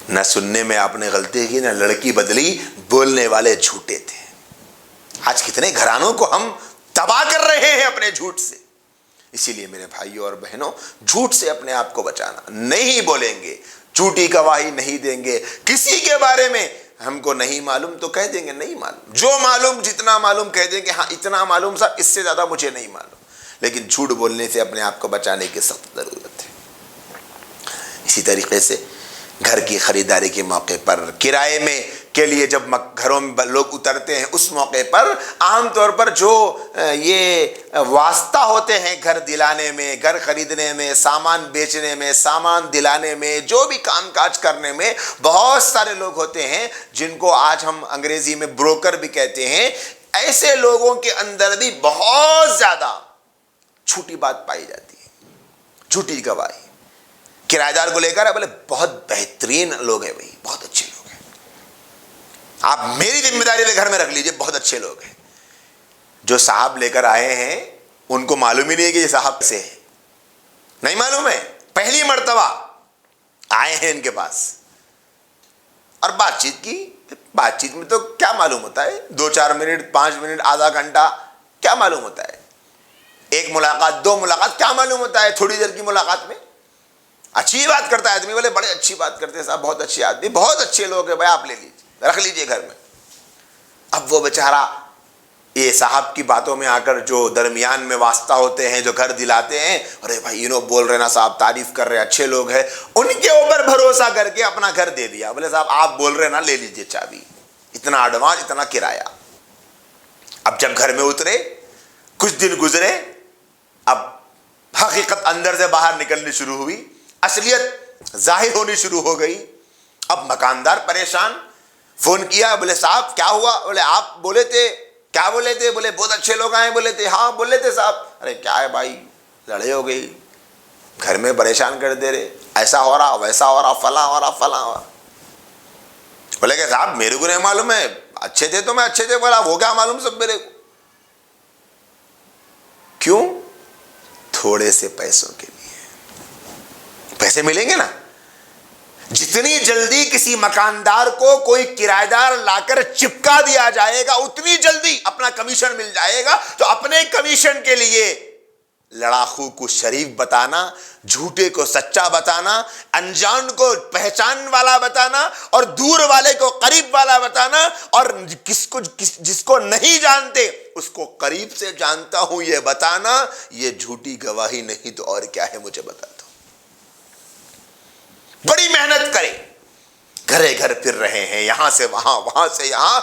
نہ سننے میں آپ نے غلطی کی نہ لڑکی بدلی، بولنے والے جھوٹے تھے. آج کتنے گھرانوں کو ہم تباہ کر رہے ہیں اپنے جھوٹ سے. اسی لیے میرے بھائیوں اور بہنوں، جھوٹ سے اپنے آپ کو بچانا. نہیں بولیں گے، جھوٹی گواہی نہیں دیں گے. کسی کے بارے میں ہم کو نہیں معلوم تو کہہ دیں گے نہیں معلوم، جو معلوم جتنا معلوم کہہ دیں گے ہاں اتنا معلوم صاحب، اس سے زیادہ مجھے نہیں معلوم. لیکن جھوٹ بولنے سے اپنے آپ کو بچانے کی سخت ضرورت ہے. اسی طریقے سے گھر کی خریداری کے موقع پر، کرائے میں کے لیے جب گھروں میں لوگ اترتے ہیں اس موقع پر عام طور پر جو یہ واسطہ ہوتے ہیں گھر دلانے میں، گھر خریدنے میں، سامان بیچنے میں، سامان دلانے میں، جو بھی کام کاج کرنے میں بہت سارے لوگ ہوتے ہیں جن کو آج ہم انگریزی میں بروکر بھی کہتے ہیں. ایسے لوگوں کے اندر بھی بہت زیادہ جھوٹی بات پائی جاتی ہے، جھوٹی گواہی. کرایہ دار کو لے کر بولے بہت بہترین لوگ ہیں بھائی، بہت اچھے لوگ ہیں، آپ میری ذمہ داری لے گھر میں رکھ لیجئے، بہت اچھے لوگ ہیں. جو صاحب لے کر آئے ہیں ان کو معلوم ہی نہیں ہے کہ یہ صاحب سے ہے، نہیں معلوم ہے، پہلی مرتبہ آئے ہیں ان کے پاس اور بات چیت کی. بات چیت میں تو کیا معلوم ہوتا ہے، 2-4 منٹ 5 منٹ آدھا گھنٹہ کیا معلوم ہوتا ہے، ایک ملاقات 2 ملاقات کیا معلوم ہوتا ہے. تھوڑی دیر کی ملاقات میں اچھی بات کرتا ہے آدمی، بولے بڑے اچھی بات کرتے ہیں صاحب، بہت اچھے آدمی، بہت اچھے لوگ ہیں بھائی، آپ لے لیجیے رکھ لیجیے گھر میں. اب وہ بیچارہ یہ صاحب کی باتوں میں آ کر جو درمیان میں واسطہ ہوتے ہیں جو گھر دلاتے ہیں، ارے بھائی انہوں بول رہے نا صاحب، تعریف کر رہے اچھے لوگ ہیں، ان کے اوپر بھروسہ کر کے اپنا گھر دے دیا. بولے صاحب آپ بول رہے نا، لے لیجیے چابی، اتنا ایڈوانس اتنا کرایہ. اب جب گھر میں اترے کچھ دن گزرے، اب حقیقت اندر سے باہر نکلنی شروع ہوئی، اصلیت ظاہر ہونی شروع ہو گئی. اب مکاندار پریشان، فون کیا، بولے صاحب کیا ہوا؟ بولے آپ بولے تھے، کیا بولے تھے؟ بولے بہت اچھے لوگ آئے. بولے تھے ہاں بولے تھے صاحب. ارے کیا ہے بھائی، لڑائی ہو گئی، گھر میں پریشان کر دے رہے، ایسا ہو رہا ویسا ہو رہا، فلاں ہو رہا فلاں ہو رہا. بولے کہ صاحب میرے کو نہیں معلوم ہے، اچھے تھے تو میں اچھے تھے، بولا وہ کیا معلوم سب میرے کو. کیوں؟ تھوڑے سے پیسوں کے لیے. پیسے ملیں گے نا، جتنی جلدی کسی مکاندار کو کوئی کرایہ دار لا کر چپکا دیا جائے گا اتنی جلدی اپنا کمیشن مل جائے گا. تو اپنے کمیشن کے لیے لڑاکو کو شریف بتانا، جھوٹے کو سچا بتانا، انجان کو پہچان والا بتانا اور دور والے کو قریب والا بتانا، اور جس کو نہیں جانتے اس کو قریب سے جانتا ہوں یہ بتانا، یہ جھوٹی گواہی نہیں تو اور کیا ہے، مجھے بتا دو. بڑی محنت کرے، گھرے گھر پھر رہے ہیں، یہاں سے وہاں وہاں سے یہاں،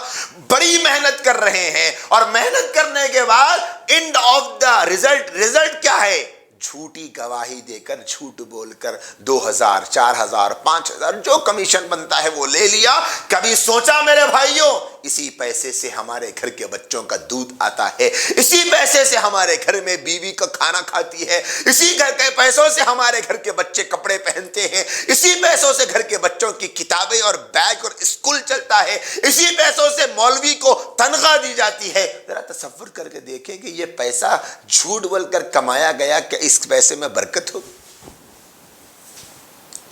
بڑی محنت کر رہے ہیں، اور محنت کرنے کے بعد اینڈ آف دا رزلٹ کیا ہے؟ جھوٹی گواہی دے کر، جھوٹ بول کر 2000 4000 5000 جو کمیشن بنتا ہے وہ لے لیا. کبھی سوچا میرے بھائیوں، اسی پیسے سے ہمارے گھر کے بچوں کا دودھ آتا ہے، اسی پیسے سے ہمارے گھر میں بیوی کا کھانا کھاتی ہے، اسی گھر کے پیسوں سے ہمارے گھر کے بچے کپڑے پہنتے ہیں، اسی پیسوں سے گھر کے بچوں کی کتابیں اور بیگ اور اسکول چلتا ہے، اسی پیسوں سے مولوی کو تنخواہ دی جاتی ہے. ذرا تصور کر کے دیکھیں کہ یہ پیسہ جھوٹ بول کر کمایا گیا، کہ اس پیسے میں برکت ہو؟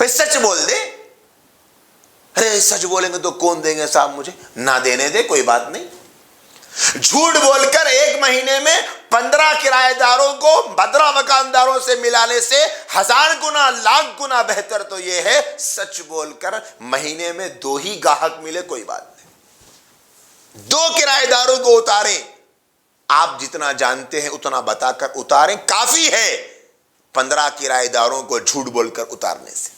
سچ بول دے. ارے سچ بولیں گے تو کون دیں گے صاحب مجھے، نہ دینے دے کوئی بات نہیں. جھوٹ بول کر 1 مہینے میں 15 کرایہ داروں کو 15 مکانداروں سے ملانے سے 1000 گنا لاکھ گنا بہتر تو یہ ہے سچ بول کر مہینے میں 2 ہی گاہک ملے، کوئی بات نہیں، 2 کرایہ داروں کو اتاریں، آپ جتنا جانتے ہیں اتنا بتا کر اتاریں، کافی ہے 15 کرایہ داروں کو جھوٹ بول کر اتارنے سے.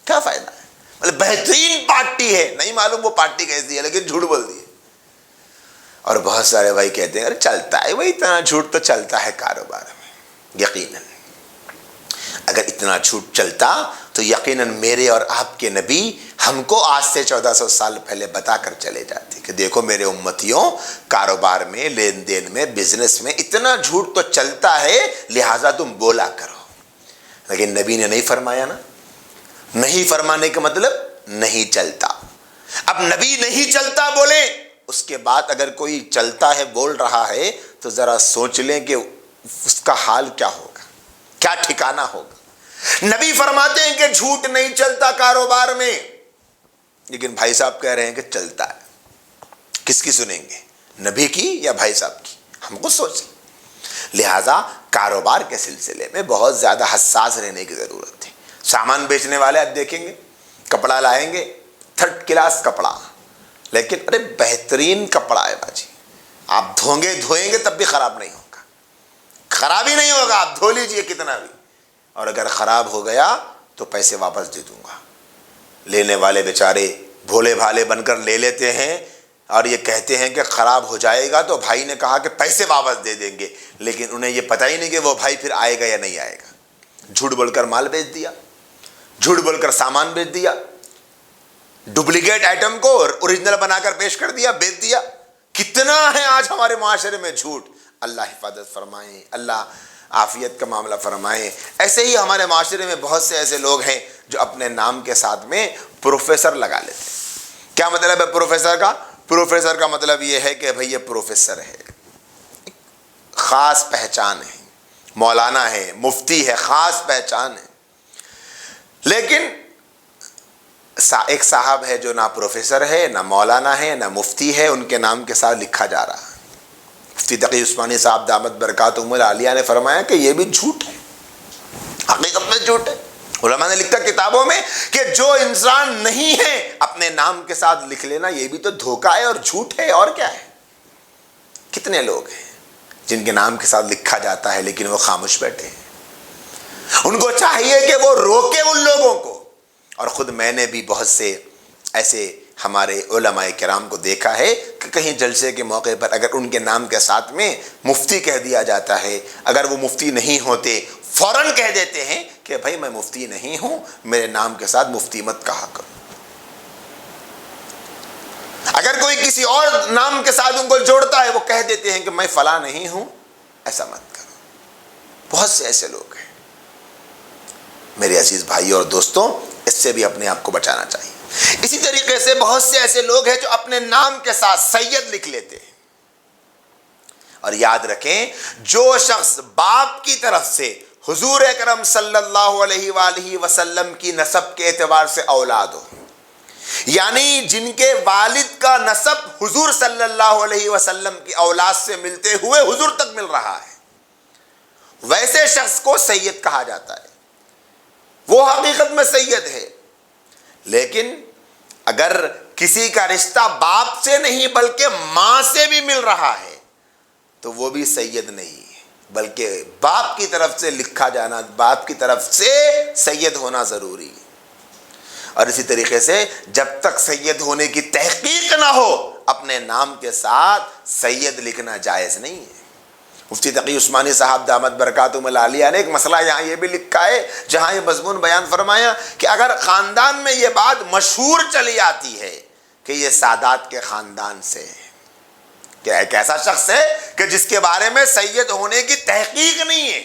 کیا فائدہ ہے؟ مطلب بہترین پارٹی ہے، نہیں معلوم وہ پارٹی کیسی ہے لیکن جھوٹ بول دی. اور بہت سارے بھائی کہتے ہیں ارے چلتا ہے وہی، اتنا جھوٹ تو چلتا ہے کاروبار میں. یقیناً اگر اتنا جھوٹ چلتا تو یقیناً میرے اور آپ کے نبی ہم کو آج سے 1400 سال پہلے بتا کر چلے جاتے کہ دیکھو میرے امتیوں، کاروبار میں، لین دین میں، بزنس میں اتنا جھوٹ تو چلتا ہے، لہٰذا تم بولا کرو۔ لیکن نبی نے نہیں فرمایا نا۔ نہیں فرمانے کا مطلب نہیں چلتا۔ اب نبی نہیں چلتا بولے، اس کے بعد اگر کوئی چلتا ہے، بول رہا ہے، تو ذرا سوچ لیں کہ اس کا حال کیا ہوگا، کیا ٹھکانہ ہوگا۔ نبی فرماتے ہیں کہ جھوٹ نہیں چلتا کاروبار میں، لیکن بھائی صاحب کہہ رہے ہیں کہ چلتا ہے۔ کس کی سنیں گے، نبی کی یا بھائی صاحب کی؟ ہم کو سوچیں۔ لہٰذا کاروبار کے سلسلے میں بہت زیادہ حساس رہنے کی ضرورت ہے۔ سامان بیچنے والے آپ دیکھیں گے، کپڑا لائیں گے، 3rd کلاس کپڑا، لیکن ارے بہترین کپڑا ہے باجی، آپ دھوئیں گے تب بھی خراب نہیں ہوگا، خراب ہی نہیں ہوگا، آپ دھو لیجئے کتنا بھی، اور اگر خراب ہو گیا تو پیسے واپس دے دوں گا۔ لینے والے بیچارے بھولے بھالے بن کر لے لیتے ہیں اور یہ کہتے ہیں کہ خراب ہو جائے گا تو بھائی نے کہا کہ پیسے واپس دے دیں گے، لیکن انہیں یہ پتہ ہی نہیں کہ وہ بھائی پھر آئے گا یا نہیں آئے گا۔ جھوٹ بول کر مال بیچ دیا، جھوٹ بول کر سامان بیچ دیا، ڈپلیکیٹ آئٹم کو اوریجنل بنا کر پیش کر دیا، بیچ دیا۔ کتنا ہے آج ہمارے معاشرے میں جھوٹ۔ اللہ حفاظت فرمائیں، اللہ عافیت کا معاملہ فرمائیں۔ ایسے ہی ہمارے معاشرے میں بہت سے ایسے لوگ ہیں جو اپنے نام کے ساتھ میں پروفیسر لگا لیتے ہیں۔ کیا مطلب ہے پروفیسر کا؟ پروفیسر کا مطلب یہ ہے کہ بھئی یہ پروفیسر ہے، خاص پہچان ہے، مولانا ہے، مفتی ہے، خاص پہچان ہے۔ لیکن ایک صاحب ہے جو نہ پروفیسر ہے، نہ مولانا ہے، نہ مفتی ہے، ان کے نام کے ساتھ لکھا جا رہا ہے۔ مفتی تقی عثمانی صاحب دامت برکاتہم العالیہ نے فرمایا کہ یہ بھی جھوٹ ہے، حقیقت میں جھوٹ ہے۔ علماء نے لکھا کتابوں میں کہ جو انسان نہیں ہے اپنے نام کے ساتھ لکھ لینا یہ بھی تو دھوکہ ہے اور جھوٹ ہے، اور کیا ہے۔ کتنے لوگ ہیں جن کے نام کے ساتھ لکھا جاتا ہے لیکن وہ خاموش بیٹھے ہیں۔ ان کو چاہیے کہ وہ روکے ان لوگوں کو۔ اور خود میں نے بھی بہت سے ایسے ہمارے علماء کرام کو دیکھا ہے کہ کہیں جلسے کے موقع پر اگر ان کے نام کے ساتھ میں مفتی کہہ دیا جاتا ہے، اگر وہ مفتی نہیں ہوتے فوراً کہہ دیتے ہیں کہ بھائی میں مفتی نہیں ہوں، میرے نام کے ساتھ مفتی مت کہا کرو۔ اگر کوئی کسی اور نام کے ساتھ ان کو جوڑتا ہے وہ کہہ دیتے ہیں کہ میں فلاں نہیں ہوں، ایسا مت کرو۔ بہت سے ایسے لوگ ہیں۔ میرے عزیز بھائی اور دوستوں، اس سے بھی اپنے آپ کو بچانا چاہیے۔ اسی طریقے سے بہت سے ایسے لوگ ہیں جو اپنے نام کے ساتھ سید لکھ لیتے ہیں۔ اور یاد رکھیں، جو شخص باپ کی طرف سے حضور اکرم صلی اللہ علیہ وآلہ وسلم کی نسب کے اعتبار سے اولاد ہو، یعنی جن کے والد کا نسب حضور صلی اللہ علیہ وسلم کی اولاد سے ملتے ہوئے حضور تک مل رہا ہے، ویسے شخص کو سید کہا جاتا ہے، وہ حقیقت میں سید ہے۔ لیکن اگر کسی کا رشتہ باپ سے نہیں بلکہ ماں سے بھی مل رہا ہے تو وہ بھی سید نہیں ہے، بلکہ باپ کی طرف سے لکھا جانا، باپ کی طرف سے سید ہونا ضروری ہے۔ اور اسی طریقے سے جب تک سید ہونے کی تحقیق نہ ہو اپنے نام کے ساتھ سید لکھنا جائز نہیں ہے۔ مفتی تقی عثمانی صاحب دامت برکاتہم العالیہ نے ایک مسئلہ یہاں یہ بھی لکھا ہے، جہاں یہ مضمون بیان فرمایا کہ اگر خاندان میں یہ بات مشہور چلی آتی ہے کہ یہ سادات کے خاندان سے ہے، کہ ایک ایسا شخص ہے کہ جس کے بارے میں سید ہونے کی تحقیق نہیں ہے،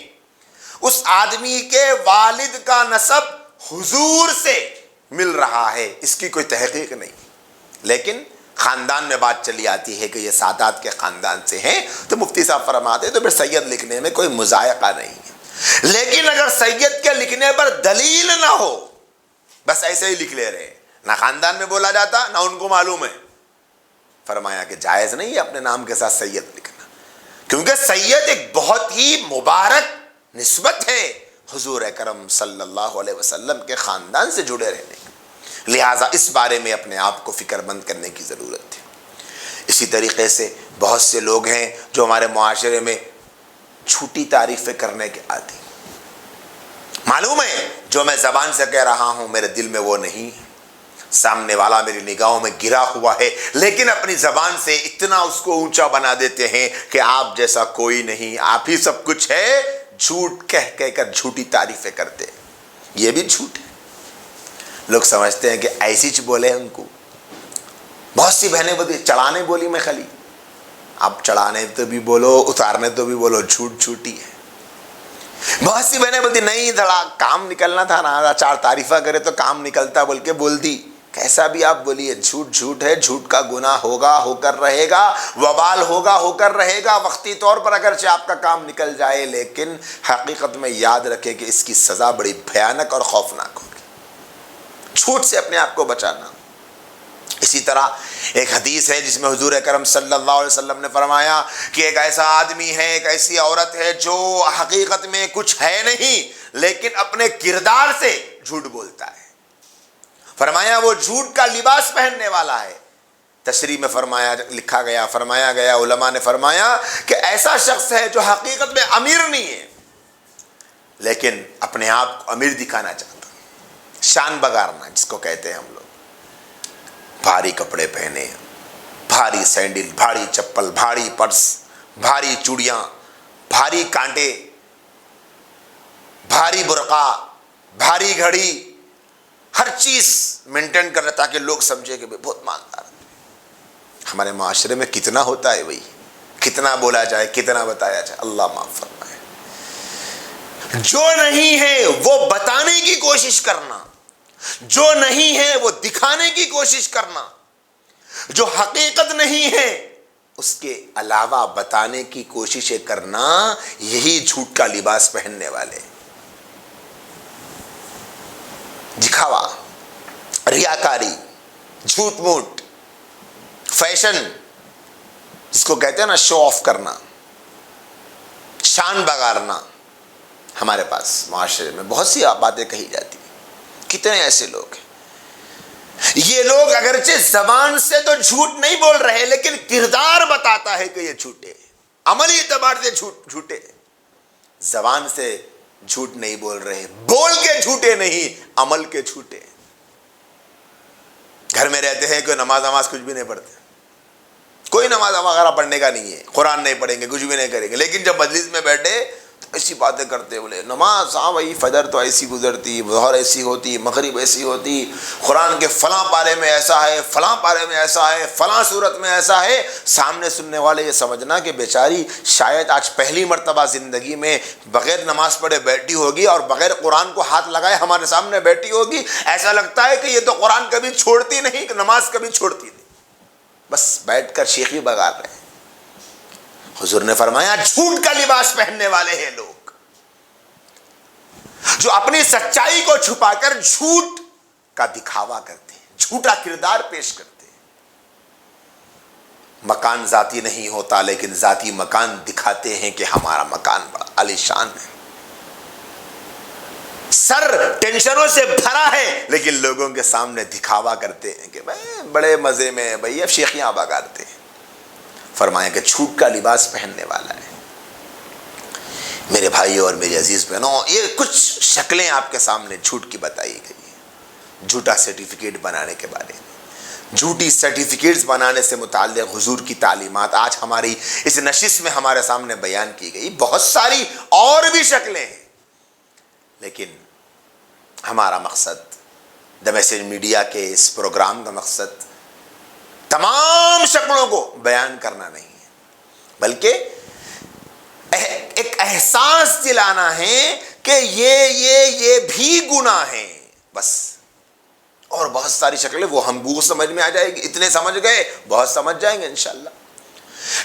اس آدمی کے والد کا نسب حضور سے مل رہا ہے، اس کی کوئی تحقیق نہیں، لیکن خاندان میں بات چلی آتی ہے کہ یہ سادات کے خاندان سے ہیں، تو مفتی صاحب فرماتے ہیں تو پھر سید لکھنے میں کوئی مضائقہ نہیں ہے۔ لیکن اگر سید کے لکھنے پر دلیل نہ ہو، بس ایسے ہی لکھ لے رہے، نہ خاندان میں بولا جاتا نہ ان کو معلوم ہے، فرمایا کہ جائز نہیں ہے اپنے نام کے ساتھ سید لکھنا، کیونکہ سید ایک بہت ہی مبارک نسبت ہے حضور اکرم صلی اللہ علیہ وسلم کے خاندان سے جڑے رہنے کی، لہٰذا اس بارے میں اپنے آپ کو فکر مند کرنے کی ضرورت ہے۔ اسی طریقے سے بہت سے لوگ ہیں جو ہمارے معاشرے میں چھوٹی تعریفیں کرنے کے عادی، معلوم ہے جو میں زبان سے کہہ رہا ہوں میرے دل میں وہ نہیں، سامنے والا میری نگاہوں میں گرا ہوا ہے، لیکن اپنی زبان سے اتنا اس کو اونچا بنا دیتے ہیں کہ آپ جیسا کوئی نہیں، آپ ہی سب کچھ ہے، جھوٹ کہہ کہہ کر جھوٹی تعریفیں کرتے ہیں، یہ بھی جھوٹ ہے۔ لوگ سمجھتے ہیں کہ ایسی چ بولے ان کو، بہت سی بہنیں بولتی چڑھانے بولی میں خالی، اب چڑھانے تو بھی بولو اتارنے تو بھی بولو، جھوٹ جھوٹی ہے۔ بہت سی بہنیں بولتی نہیں دھڑا کام نکلنا تھا نا، 4 تعریفہ کرے تو کام نکلتا بول کے بول دی۔ کیسا بھی آپ بولیے، جھوٹ جھوٹ ہے، جھوٹ کا گناہ ہوگا، ہو کر رہے گا، وبال ہوگا، ہو کر رہے گا، وقتی طور پر اگرچہ آپ کا کام نکل جائے، لیکن حقیقت میں یاد رکھے کہ اس کی سزا بڑی بھیانک اور خوفناک ہوگی۔ جھوٹ سے اپنے آپ کو بچانا۔ اسی طرح ایک حدیث ہے جس میں حضور اکرم صلی اللہ علیہ وسلم نے فرمایا کہ ایک ایسا آدمی ہے، ایک ایسی عورت ہے جو حقیقت میں کچھ ہے نہیں لیکن اپنے کردار سے جھوٹ بولتا ہے۔ فرمایا وہ جھوٹ کا لباس پہننے والا ہے۔ تشریح میں فرمایا گیا علماء نے فرمایا کہ ایسا شخص ہے جو حقیقت میں امیر نہیں ہے لیکن اپنے آپ کو امیر دکھانا چاہتا، شان بگارنا جس کو کہتے ہیں ہم لوگ۔ بھاری کپڑے پہنے، بھاری سینڈل، بھاری چپل، بھاری پرس، بھاری چوڑیاں، بھاری کانٹے، بھاری برقع، بھاری گھڑی، ہر چیز مینٹین کر رہا تاکہ لوگ سمجھے کہ بہت مالدار ہے۔ ہمارے معاشرے میں کتنا ہوتا ہے بھائی، کتنا بولا جائے، کتنا بتایا جائے، اللہ معاف فرمائے۔ جو نہیں ہے وہ بتانے کی کوشش کرنا، جو نہیں ہے وہ دکھانے کی کوشش کرنا، جو حقیقت نہیں ہے اس کے علاوہ بتانے کی کوششیں کرنا، یہی جھوٹ کا لباس پہننے والے۔ دکھاوا، ریاکاری، جھوٹ موٹ، فیشن جس کو کہتے ہیں نا، شو آف کرنا، شان بگارنا۔ ہمارے پاس معاشرے میں بہت سی باتیں کہی جاتی ہیں، کتنے ایسے لوگ ہیں۔ یہ لوگ اگرچہ زبان سے تو جھوٹ نہیں بول رہے لیکن کردار بتاتا ہے کہ یہ جھوٹے، عملی اعتبار سے جھوٹے، زبان سے جھوٹ نہیں بول رہے، بول کے جھوٹے نہیں، عمل کے جھوٹے۔ گھر میں رہتے ہیں کوئی نماز کچھ بھی نہیں پڑھتے، کوئی نماز وغیرہ پڑھنے کا نہیں ہے، قرآن نہیں پڑھیں گے، کچھ بھی نہیں کریں گے، لیکن جب مجلس میں بیٹھے تو ایسی باتیں کرتے، بولے نماز ہاں بھائی فجر تو ایسی گزرتی، ظہر ایسی ہوتی، مغرب ایسی ہوتی، قرآن کے فلاں پارے میں ایسا ہے، فلاں پارے میں ایسا ہے، فلاں صورت میں ایسا ہے۔ سامنے سننے والے یہ سمجھنا کہ بیچاری شاید آج پہلی مرتبہ زندگی میں بغیر نماز پڑھے بیٹھی ہوگی اور بغیر قرآن کو ہاتھ لگائے ہمارے سامنے بیٹھی ہوگی، ایسا لگتا ہے کہ یہ تو قرآن کبھی چھوڑتی نہیں، نماز کبھی چھوڑتی نہیں، بس بیٹھ کر شیخی بگار رہے ہیں۔ حضور نے فرمایا جھوٹ کا لباس پہننے والے ہیں لوگ، جو اپنی سچائی کو چھپا کر جھوٹ کا دکھاوا کرتے ہیں، جھوٹا کردار پیش کرتے ہیں۔ مکان ذاتی نہیں ہوتا لیکن ذاتی مکان دکھاتے ہیں کہ ہمارا مکان بڑا عالی شان ہے، سر ٹینشنوں سے بھرا ہے لیکن لوگوں کے سامنے دکھاوا کرتے ہیں کہ بھائی بڑے مزے میں بھائی اب شیخیاں بگاڑتے ہیں۔ فرمایا کہ جھوٹ کا لباس پہننے والا ہے۔ میرے بھائیوں اور میری عزیز بہنوں، یہ کچھ شکلیں آپ کے سامنے جھوٹ کی بتائی گئی ہیں۔ جھوٹا سرٹیفکیٹ بنانے کے بارے میں، جھوٹی سرٹیفکیٹس بنانے سے متعلق حضور کی تعلیمات آج ہماری اس نشست میں ہمارے سامنے بیان کی گئی۔ بہت ساری اور بھی شکلیں ہیں لیکن ہمارا مقصد دا میسج میڈیا کے اس پروگرام کا مقصد تمام شکلوں کو بیان کرنا نہیں ہے بلکہ ایک احساس دلانا ہے کہ یہ بھی گناہ ہے بس۔ اور بہت ساری شکلیں وہ ہم کو سمجھ میں آ جائے گی، اتنے سمجھ گئے بہت سمجھ جائیں گے انشاءاللہ۔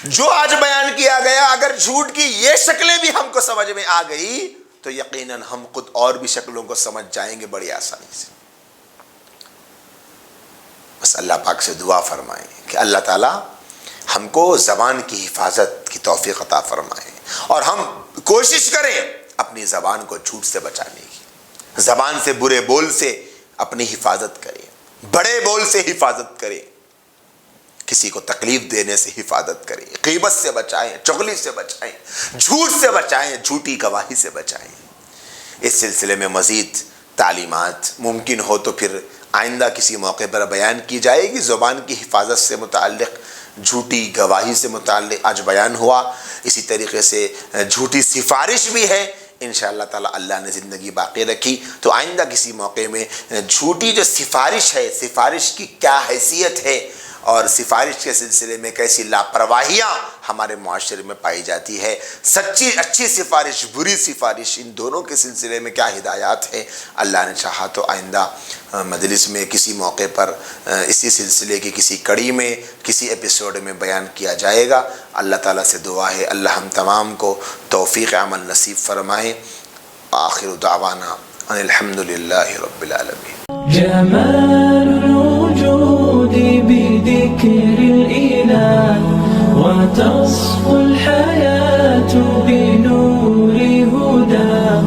جو آج بیان کیا گیا اگر جھوٹ کی یہ شکلیں بھی ہم کو سمجھ میں آ گئی تو یقیناً ہم خود اور بھی شکلوں کو سمجھ جائیں گے بڑی آسانی سے۔ بس اللہ پاک سے دعا فرمائیں کہ اللہ تعالی ہم کو زبان کی حفاظت کی توفیق عطا فرمائے اور ہم کوشش کریں اپنی زبان کو جھوٹ سے بچانے کی، زبان سے برے بول سے اپنی حفاظت کریں، بڑے بول سے حفاظت کریں، کسی کو تکلیف دینے سے حفاظت کریں، غیبت سے بچائیں، چغلی سے بچائیں، جھوٹ سے بچائیں، جھوٹی گواہی سے بچائیں۔ اس سلسلے میں مزید تعلیمات ممکن ہو تو پھر آئندہ کسی موقع پر بیان کی جائے گی۔ زبان کی حفاظت سے متعلق، جھوٹی گواہی سے متعلق آج بیان ہوا، اسی طریقے سے جھوٹی سفارش بھی ہے، انشاءاللہ تعالی اللہ نے زندگی باقی رکھی تو آئندہ کسی موقع میں جھوٹی جو سفارش ہے، سفارش کی کیا حیثیت ہے اور سفارش کے سلسلے میں کیسی لاپرواہیاں ہمارے معاشرے میں پائی جاتی ہے، سچی اچھی سفارش، بری سفارش، ان دونوں کے سلسلے میں کیا ہدایات ہے، اللہ نے چاہا تو آئندہ مجلس میں کسی موقع پر اسی سلسلے کی کسی کڑی میں کسی ایپیسوڈ میں بیان کیا جائے گا۔ اللہ تعالیٰ سے دعا ہے اللہ ہم تمام کو توفیق عمل نصیب فرمائے۔ آخر دعوانا ان الحمدللہ رب العالمین۔ جمال الوجود بذكر الإله وتصفو الحياة بنور هداه،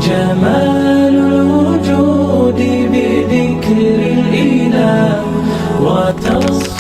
جمال الوجود بذكر الإله وتصفو